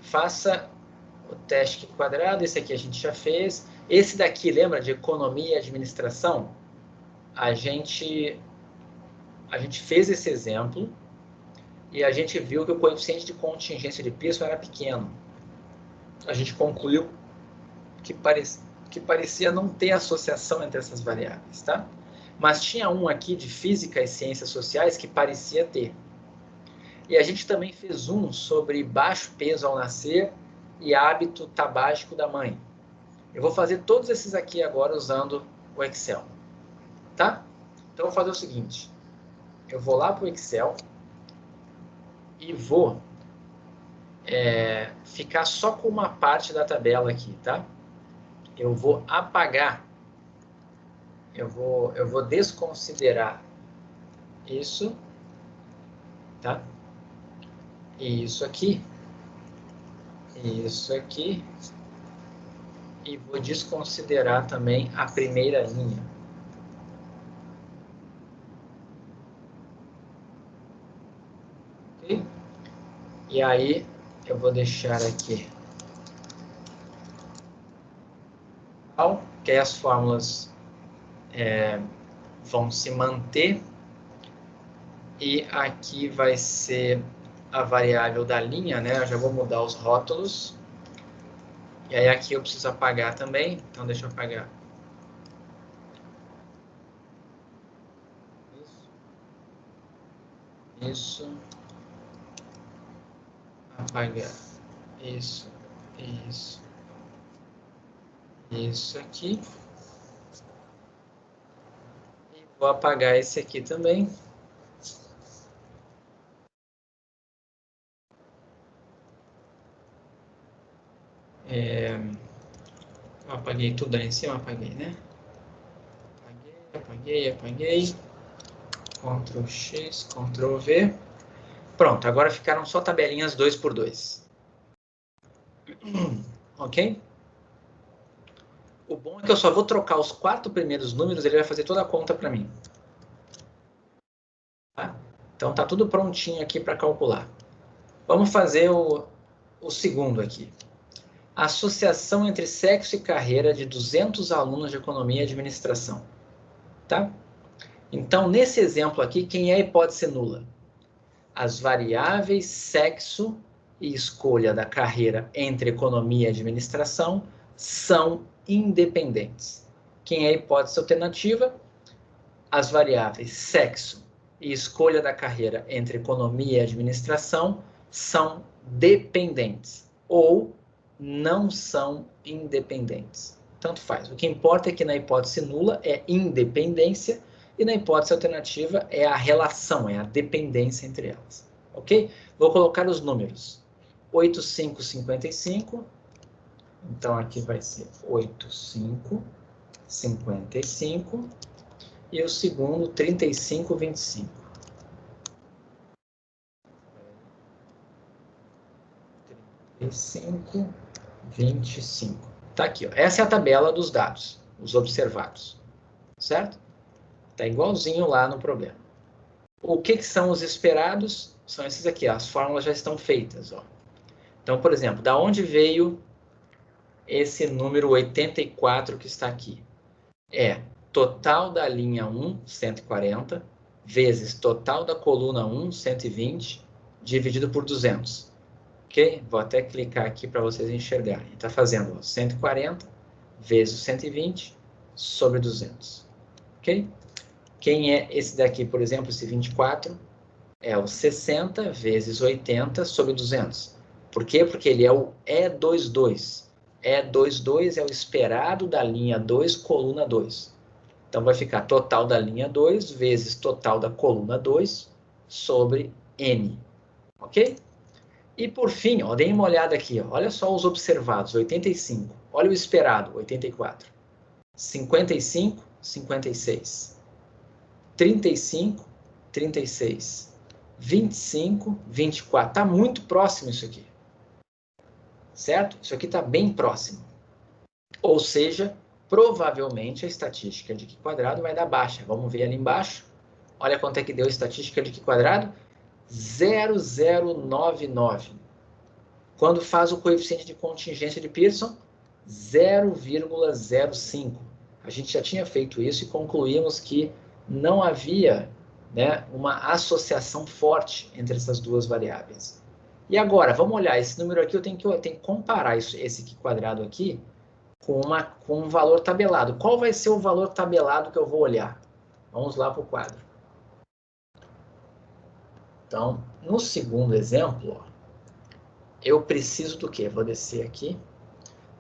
Faça o teste quadrado, esse aqui a gente já fez. Esse daqui, lembra de economia e administração? A gente fez esse exemplo e a gente viu que o coeficiente de contingência de Pearson era pequeno. A gente concluiu que parecia não ter associação entre essas variáveis, tá? Mas tinha um aqui de física e ciências sociais que parecia ter. E a gente também fez um sobre baixo peso ao nascer e hábito tabágico da mãe. Eu vou fazer todos esses aqui agora usando o Excel, tá? Então, eu vou fazer o seguinte. Eu vou lá para o Excel e vou ficar só com uma parte da tabela aqui, tá? Eu vou apagar, eu vou desconsiderar isso, tá? E isso aqui, e vou desconsiderar também a primeira linha. Ok? E aí, eu vou deixar aqui, que as fórmulas vão se manter, e aqui vai ser a variável da linha, né? Eu já vou mudar os rótulos. E aí aqui eu preciso apagar também, então deixa eu apagar. Isso. Apagar. Isso. Isso aqui. E vou apagar esse aqui também. Eu apaguei tudo aí em cima, apaguei, né? Apaguei. Ctrl X, Ctrl V. Pronto, agora ficaram só tabelinhas 2 por 2. Ok? O bom é que eu só vou trocar os 4 primeiros números, ele vai fazer toda a conta para mim. Tá? Então tá tudo prontinho aqui para calcular. Vamos fazer o segundo aqui. Associação entre sexo e carreira de 200 alunos de economia e administração. Tá? Então, nesse exemplo aqui, quem é a hipótese nula? As variáveis sexo e escolha da carreira entre economia e administração são independentes. Quem é a hipótese alternativa? As variáveis sexo e escolha da carreira entre economia e administração são dependentes ou não são independentes. Tanto faz. O que importa é que na hipótese nula é independência e na hipótese alternativa é a relação, é a dependência entre elas. Ok? Vou colocar os números. 8, 5, 55. Então, aqui vai ser 8, 5, 55. E o segundo, 35, 25. 35, 25. Tá aqui, ó. Essa é a tabela dos dados, os observados. Certo? Tá igualzinho lá no problema. O que são os esperados? São esses aqui, ó. As fórmulas já estão feitas, ó. Então, por exemplo, da onde veio esse número 84 que está aqui? É total da linha 1, 140, vezes total da coluna 1, 120, dividido por 200. Ok? Vou até clicar aqui para vocês enxergarem. Está fazendo ó, 140 vezes 120 sobre 200. Ok? Quem é esse daqui, por exemplo, esse 24? É o 60 vezes 80 sobre 200. Por quê? Porque ele é o E22. E22 é o esperado da linha 2, coluna 2. Então, vai ficar total da linha 2 vezes total da coluna 2 sobre N. Ok? E, por fim, ó, deem uma olhada aqui. Ó, olha só os observados, 85. Olha o esperado, 84. 55, 56. 35, 36. 25, 24. Está muito próximo isso aqui. Certo? Isso aqui está bem próximo. Ou seja, provavelmente a estatística de Q quadrado vai dar baixa. Vamos ver ali embaixo. Olha quanto é que deu a estatística de Q quadrado. 0,099. Quando faz o coeficiente de contingência de Pearson, 0,05. A gente já tinha feito isso e concluímos que não havia, né, uma associação forte entre essas duas variáveis. E agora, vamos olhar, esse número aqui eu tenho que comparar esse Q quadrado aqui com um valor tabelado. Qual vai ser o valor tabelado que eu vou olhar? Vamos lá para o quadro. Então, no segundo exemplo, ó, eu preciso do quê? Vou descer aqui.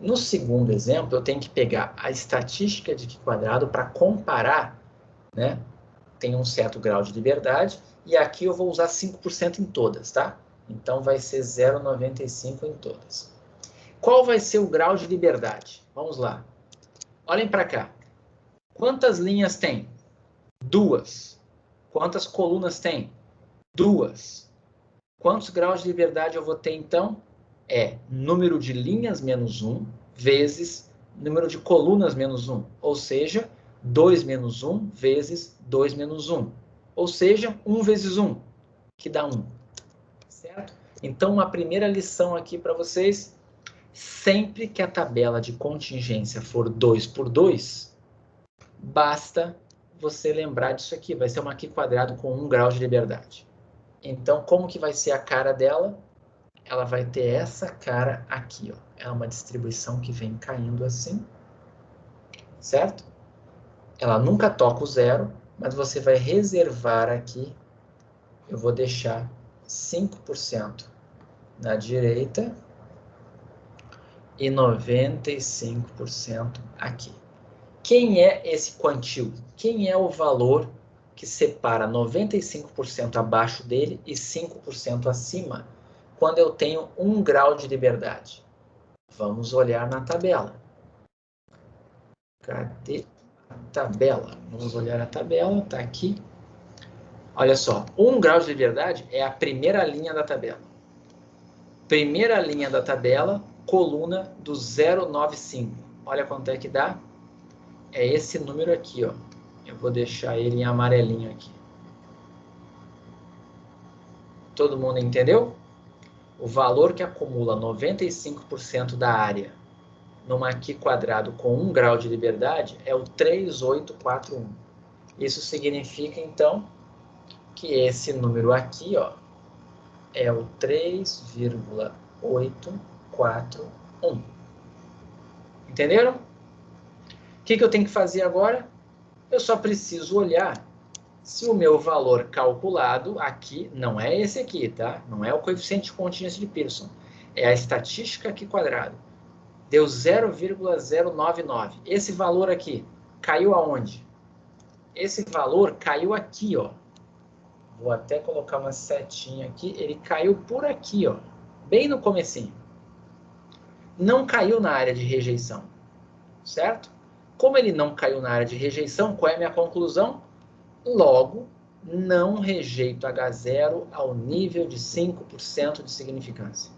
No segundo exemplo, eu tenho que pegar a estatística de Q quadrado para comparar, né? Tem um certo grau de liberdade, e aqui eu vou usar 5% em todas, tá? Então, vai ser 0,95 em todas. Qual vai ser o grau de liberdade? Vamos lá. Olhem para cá. Quantas linhas tem? 2. Quantas colunas tem? 2. Quantos graus de liberdade eu vou ter, então? É número de linhas menos 1 vezes número de colunas menos 1. Ou seja, 2 menos 1 vezes 2 menos 1. Ou seja, 1 vezes 1, que dá 1. Certo? Então, uma primeira lição aqui para vocês. Sempre que a tabela de contingência for 2 por 2, basta você lembrar disso aqui. Vai ser uma Q quadrado com 1 grau de liberdade. Então, como que vai ser a cara dela? Ela vai ter essa cara aqui, ó. É uma distribuição que vem caindo assim, certo? Ela nunca toca o zero, mas você vai reservar aqui. Eu vou deixar 5% na direita e 95% aqui. Quem é esse quantil? Quem é o valor que separa 95% abaixo dele e 5% acima, quando eu tenho 1 grau de liberdade? Vamos olhar na tabela. Cadê a tabela? Vamos olhar a tabela, está aqui. Olha só, 1 grau de liberdade é a primeira linha da tabela. Primeira linha da tabela, coluna do 095. Olha quanto é que dá. É esse número aqui, ó. Eu vou deixar ele em amarelinho aqui. Todo mundo entendeu? O valor que acumula 95% da área numa Q quadrado com 1 grau de liberdade é o 3841. Isso significa, então, que esse número aqui, ó, é o 3,841. Entenderam? O que eu tenho que fazer agora? Eu só preciso olhar se o meu valor calculado aqui, não é esse aqui, tá? Não é o coeficiente de contingência de Pearson. É a estatística aqui quadrado. Deu 0,099. Esse valor aqui caiu aonde? Esse valor caiu aqui, ó. Vou até colocar uma setinha aqui. Ele caiu por aqui, ó. Bem no comecinho. Não caiu na área de rejeição. Certo? Como ele não caiu na área de rejeição, qual é a minha conclusão? Logo, não rejeito H0 ao nível de 5% de significância.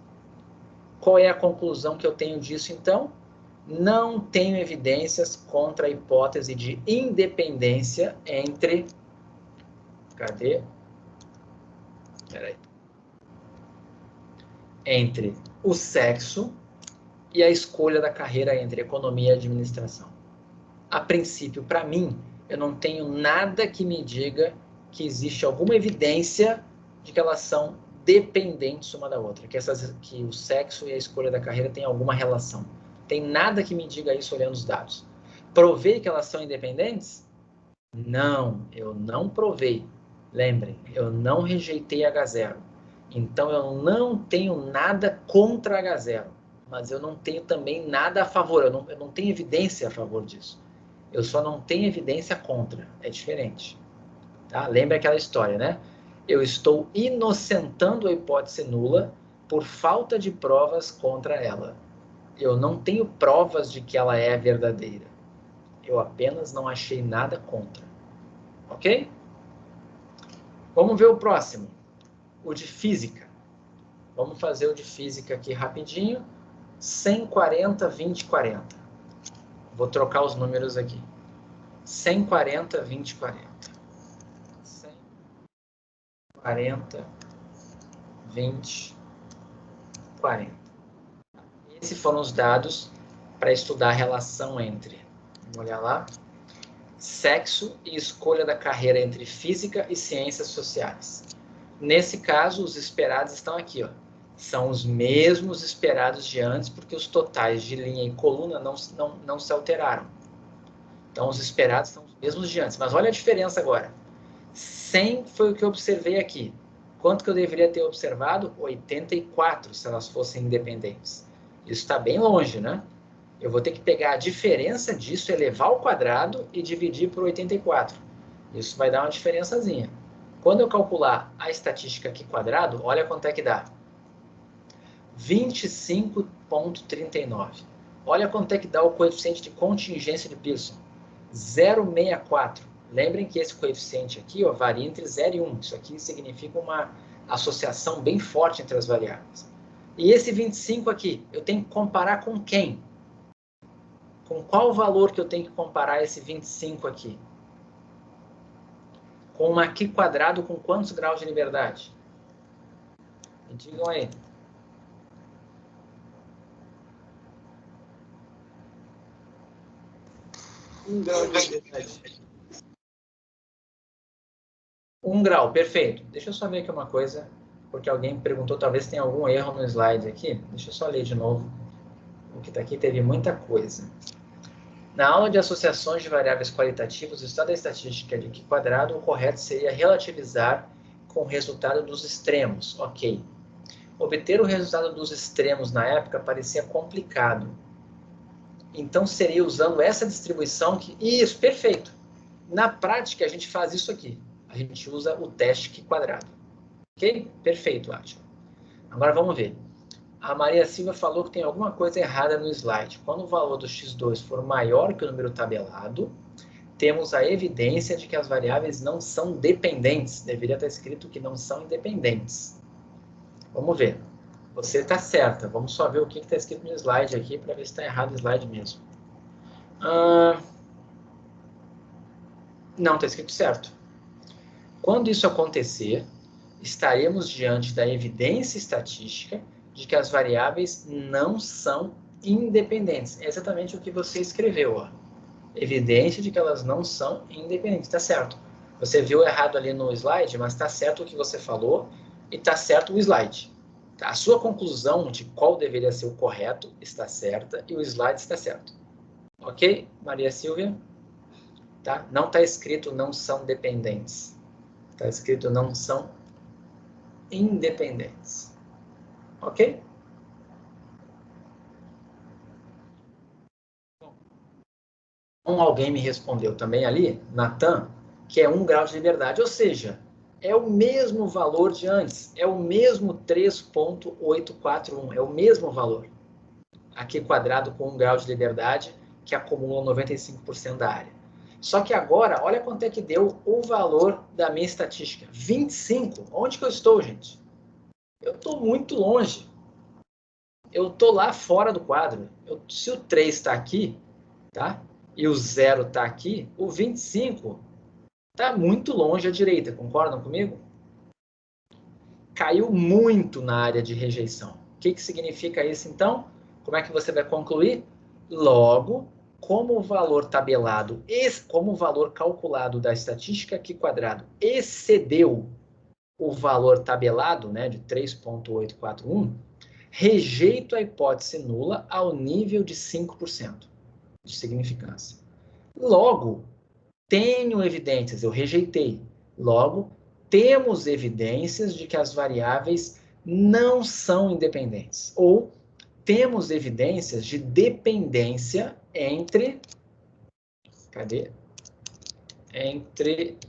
Qual é a conclusão que eu tenho disso, então? Não tenho evidências contra a hipótese de independência entre... Cadê? Peraí. Entre o sexo e a escolha da carreira entre economia e administração. A princípio, para mim, eu não tenho nada que me diga que existe alguma evidência de que elas são dependentes uma da outra, que o sexo e a escolha da carreira têm alguma relação. Tem nada que me diga isso olhando os dados. Provei que elas são independentes? Não, eu não provei. Lembrem, eu não rejeitei H0. Então, eu não tenho nada contra H0, mas eu não tenho também nada a favor, eu não tenho evidência a favor disso. Eu só não tenho evidência contra. É diferente. Tá? Lembra aquela história, né? Eu estou inocentando a hipótese nula por falta de provas contra ela. Eu não tenho provas de que ela é verdadeira. Eu apenas não achei nada contra. Ok? Vamos ver o próximo. O de física. Vamos fazer o de física aqui rapidinho. 140, 20, 40. Vou trocar os números aqui. 140, 20, 40. 140, 20, 40. Esses foram os dados para estudar a relação entre, vamos olhar lá, sexo e escolha da carreira entre física e ciências sociais. Nesse caso, os esperados estão aqui, ó. São os mesmos esperados de antes, porque os totais de linha e coluna não se alteraram. Então, os esperados são os mesmos de antes. Mas olha a diferença agora. 100 foi o que eu observei aqui. Quanto que eu deveria ter observado? 84, se elas fossem independentes. Isso está bem longe, né? Eu vou ter que pegar a diferença disso, elevar ao quadrado e dividir por 84. Isso vai dar uma diferençazinha. Quando eu calcular a estatística aqui quadrado, olha quanto é que dá. 25,39. Olha quanto é que dá o coeficiente de contingência de Pearson. 0,64. Lembrem que esse coeficiente aqui, ó, varia entre 0 e 1. Isso aqui significa uma associação bem forte entre as variáveis. E esse 25 aqui, eu tenho que comparar com quem? Com qual valor que eu tenho que comparar esse 25 aqui? Com uma Q quadrado com quantos graus de liberdade? Me digam aí. Um grau de liberdade. 1 grau, perfeito. Deixa eu só ver aqui uma coisa, porque alguém perguntou, talvez tenha algum erro no slide aqui. Deixa eu só ler de novo. O que está aqui teve muita coisa. Na aula de associações de variáveis qualitativas, o estado da estatística de Q quadrado, o correto seria relativizar com o resultado dos extremos. Ok. Obter o resultado dos extremos na época parecia complicado. Então, seria usando essa distribuição que... Isso, perfeito. Na prática, a gente faz isso aqui. A gente usa o teste Q quadrado. Ok? Perfeito, Átila. Agora, vamos ver. A Maria Silva falou que tem alguma coisa errada no slide. Quando o valor do x2 for maior que o número tabelado, temos a evidência de que as variáveis não são dependentes. Deveria estar escrito que não são independentes. Vamos ver. Você está certa. Vamos só ver o que está escrito no slide aqui para ver se está errado o slide mesmo. Não, está escrito certo. Quando isso acontecer, estaremos diante da evidência estatística de que as variáveis não são independentes. É exatamente o que você escreveu, ó. Evidência de que elas não são independentes, tá certo. Você viu errado ali no slide, mas tá certo o que você falou e tá certo o slide. A sua conclusão de qual deveria ser o correto está certa e o slide está certo. Ok, Maria Silvia? Tá? Não está escrito não são dependentes. Está escrito não são independentes. Ok? Alguém me respondeu também ali, Natan, que é 1 grau de liberdade, ou seja, é o mesmo valor de antes, é o mesmo 3.841, é o mesmo valor. Aqui quadrado com 1 grau de liberdade, que acumula 95% da área. Só que agora, olha quanto é que deu o valor da minha estatística. 25. Onde que eu estou, gente? Eu estou muito longe. Eu estou lá fora do quadro. Se o 3 está aqui, tá? E o 0 está aqui, o 25 está muito longe à direita. Concordam comigo? Caiu muito na área de rejeição. O que significa isso, então? Como é que você vai concluir? Logo, como o valor tabelado, como o valor calculado da estatística aqui quadrado excedeu o valor tabelado, né, de 3.841, rejeito a hipótese nula ao nível de 5% de significância. Logo, tenho evidências, eu rejeitei. Logo, temos evidências de que as variáveis não são independentes. Ou temos evidências de dependência entre... Cadê? Entre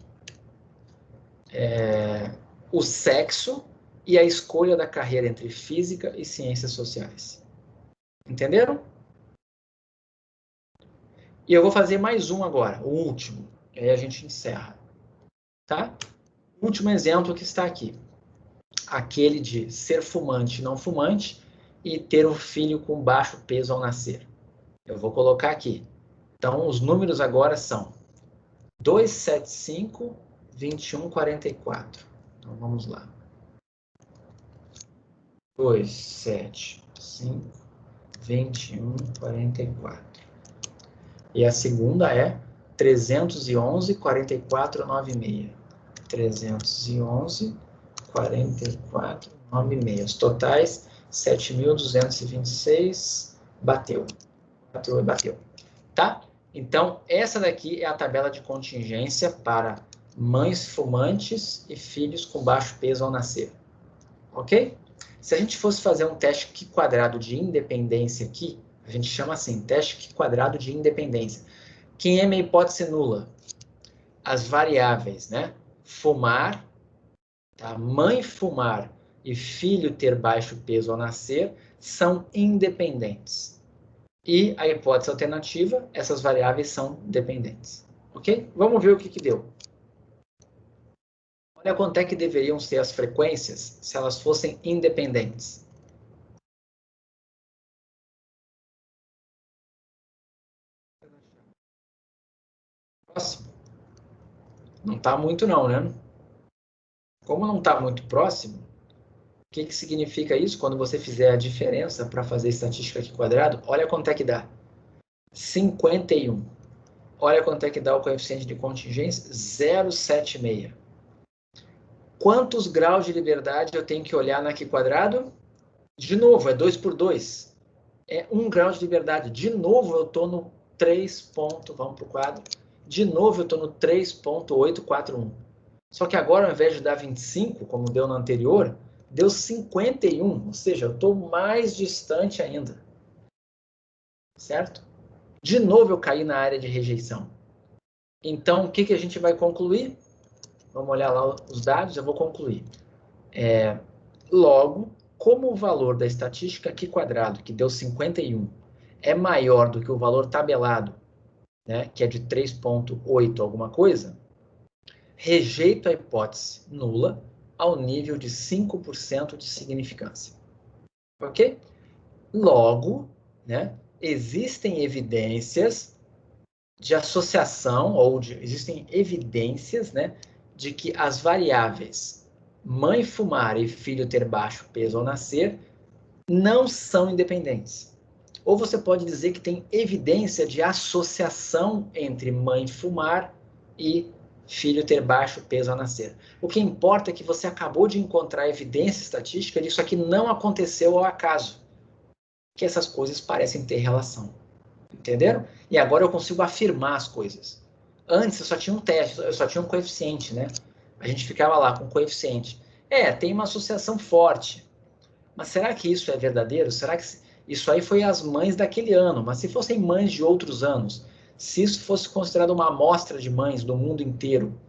o sexo e a escolha da carreira entre física e ciências sociais. Entenderam? E eu vou fazer mais um agora, o último. E aí a gente encerra. Tá? Último exemplo que está aqui. Aquele de ser fumante e não fumante e ter um filho com baixo peso ao nascer. Eu vou colocar aqui. Então, os números agora são 275, 21, 44. Então, vamos lá. 275, 21, 44. E a segunda é 311, 44, 96. 311, 44, 96. Os totais, 7.226. Bateu. Bateu. Tá? Então, essa daqui é a tabela de contingência para mães fumantes e filhos com baixo peso ao nascer. Ok? Se a gente fosse fazer um teste Q quadrado de independência aqui, a gente chama assim, teste Q quadrado de independência. Quem é minha hipótese nula? As variáveis, né? Fumar, tá? Mãe fumar e filho ter baixo peso ao nascer são independentes. E a hipótese alternativa, essas variáveis são dependentes. Ok? Vamos ver o que deu. Olha quanto é que deveriam ser as frequências se elas fossem independentes. Próximo. Não está muito não, né? Como não está muito próximo, o que significa isso quando você fizer a diferença para fazer estatística aqui quadrado? Olha quanto é que dá. 51. Olha quanto é que dá o coeficiente de contingência? 0,76. Quantos graus de liberdade eu tenho que olhar na Q quadrado? De novo, é 2 por 2. É 1 grau de liberdade. De novo, eu estou no 3. Vamos para o quadro. De novo, eu estou no 3.841. Só que agora, ao invés de dar 25, como deu no anterior, deu 51. Ou seja, eu estou mais distante ainda. Certo? De novo, eu caí na área de rejeição. Então, o que a gente vai concluir? Vamos olhar lá os dados, eu vou concluir. Logo, como o valor da estatística Q quadrado, que deu 51, é maior do que o valor tabelado, né, que é de 3,8 alguma coisa, rejeito a hipótese nula ao nível de 5% de significância. Ok? Logo, né, existem evidências de associação, existem evidências, né, de que as variáveis mãe fumar e filho ter baixo peso ao nascer não são independentes. Ou você pode dizer que tem evidência de associação entre mãe fumar e filho ter baixo peso ao nascer. O que importa é que você acabou de encontrar evidência estatística de isso aqui não aconteceu ao acaso. Que essas coisas parecem ter relação. Entenderam? E agora eu consigo afirmar as coisas. Antes eu só tinha um teste, eu só tinha um coeficiente, né? A gente ficava lá com coeficiente. Tem uma associação forte. Mas será que isso é verdadeiro? Será que isso aí foi as mães daquele ano? Mas se fossem mães de outros anos, se isso fosse considerado uma amostra de mães do mundo inteiro,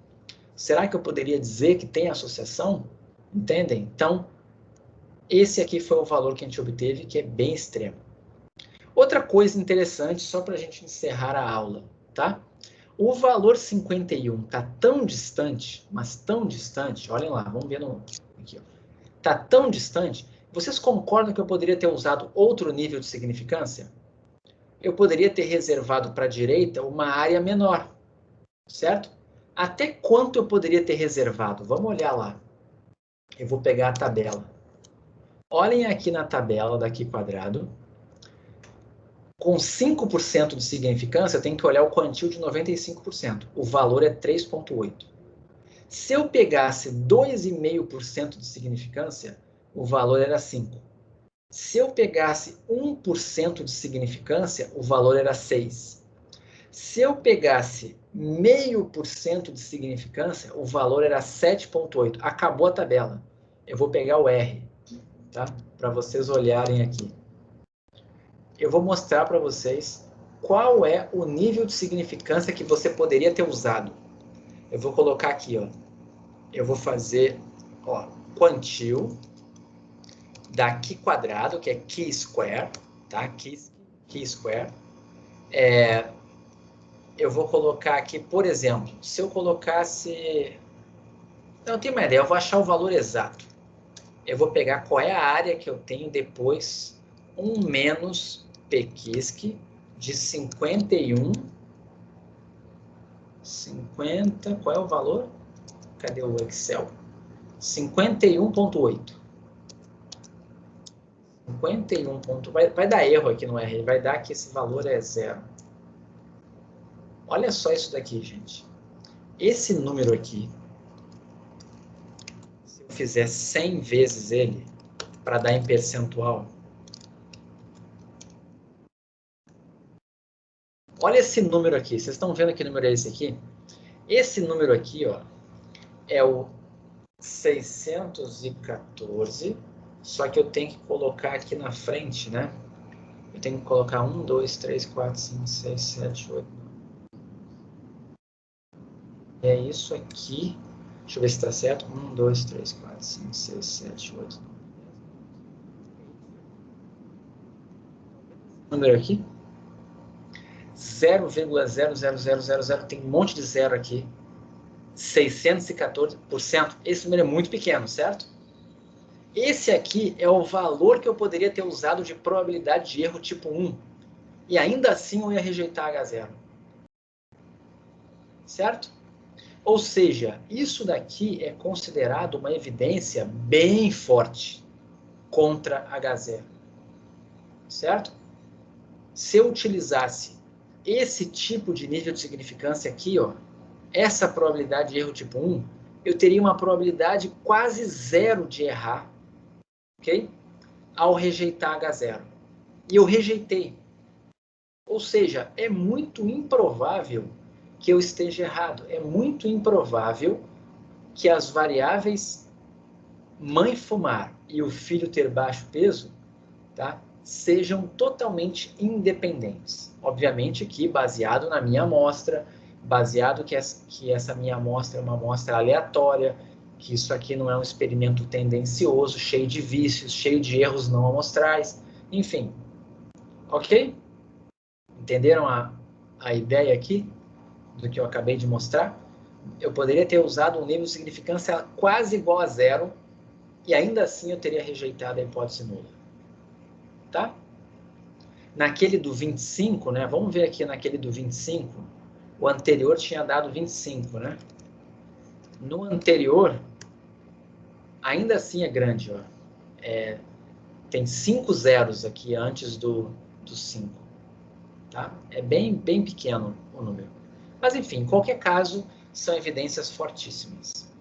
será que eu poderia dizer que tem associação? Entendem? Então, esse aqui foi o valor que a gente obteve, que é bem extremo. Outra coisa interessante, só para a gente encerrar a aula, tá? O valor 51 está tão distante, mas tão distante, olhem lá, vamos ver aqui, está tão distante. Vocês concordam que eu poderia ter usado outro nível de significância? Eu poderia ter reservado para a direita uma área menor, certo? Até quanto eu poderia ter reservado? Vamos olhar lá. Eu vou pegar a tabela. Olhem aqui na tabela daqui quadrado. Com 5% de significância, eu tenho que olhar o quantil de 95%. O valor é 3,8. Se eu pegasse 2,5% de significância, o valor era 5. Se eu pegasse 1% de significância, o valor era 6. Se eu pegasse 0,5% de significância, o valor era 7,8. Acabou a tabela. Eu vou pegar o R, tá? Para vocês olharem aqui. Eu vou mostrar para vocês qual é o nível de significância que você poderia ter usado. Eu vou colocar aqui, ó. Eu vou fazer, ó, quantil da Q quadrado, que é Q square, tá? Q square. Eu vou colocar aqui, por exemplo, se eu colocasse... Não tenho uma ideia, eu vou achar o valor exato. Eu vou pegar qual é a área que eu tenho depois, 1 menos Pquisk de 51. 50, qual é o valor? Cadê o Excel? 51,8. 51 ponto... Vai dar erro aqui no R, vai dar que esse valor é 0. Olha só isso daqui, gente. Esse número aqui, se eu fizer 100 vezes ele, para dar em percentual, olha esse número aqui. Vocês estão vendo que número é esse aqui? Esse número aqui, ó, é o 614, só que eu tenho que colocar aqui na frente, né? Eu tenho que colocar 1, 2, 3, 4, 5, 6, 7, 8, 9. É isso aqui. Deixa eu ver se está certo. 1, 2, 3, 4, 5, 6, 7, 8, 9. Número aqui. 0,00000, tem um monte de zero aqui. 614%. Esse número é muito pequeno, certo? Esse aqui é o valor que eu poderia ter usado de probabilidade de erro tipo 1. E ainda assim eu ia rejeitar H0. Certo? Ou seja, isso daqui é considerado uma evidência bem forte contra H0. Certo? Se eu utilizasse esse tipo de nível de significância aqui, ó, essa probabilidade de erro tipo 1, eu teria uma probabilidade quase zero de errar, ok? Ao rejeitar H0. E eu rejeitei. Ou seja, é muito improvável que eu esteja errado. É muito improvável que as variáveis mãe fumar e o filho ter baixo peso, tá, sejam totalmente independentes. Obviamente que baseado na minha amostra, baseado que essa minha amostra é uma amostra aleatória, que isso aqui não é um experimento tendencioso, cheio de vícios, cheio de erros não amostrais, enfim. Ok? Entenderam a a ideia aqui do que eu acabei de mostrar? Eu poderia ter usado um nível de significância quase igual a 0 e ainda assim eu teria rejeitado a hipótese nula. Tá? Naquele do 25, né? Vamos ver aqui naquele do 25. O anterior tinha dado 25, né? No anterior, ainda assim é grande, ó. Tem 5 zeros aqui antes do 5. Tá? É bem pequeno o número. Mas, enfim, em qualquer caso, são evidências fortíssimas.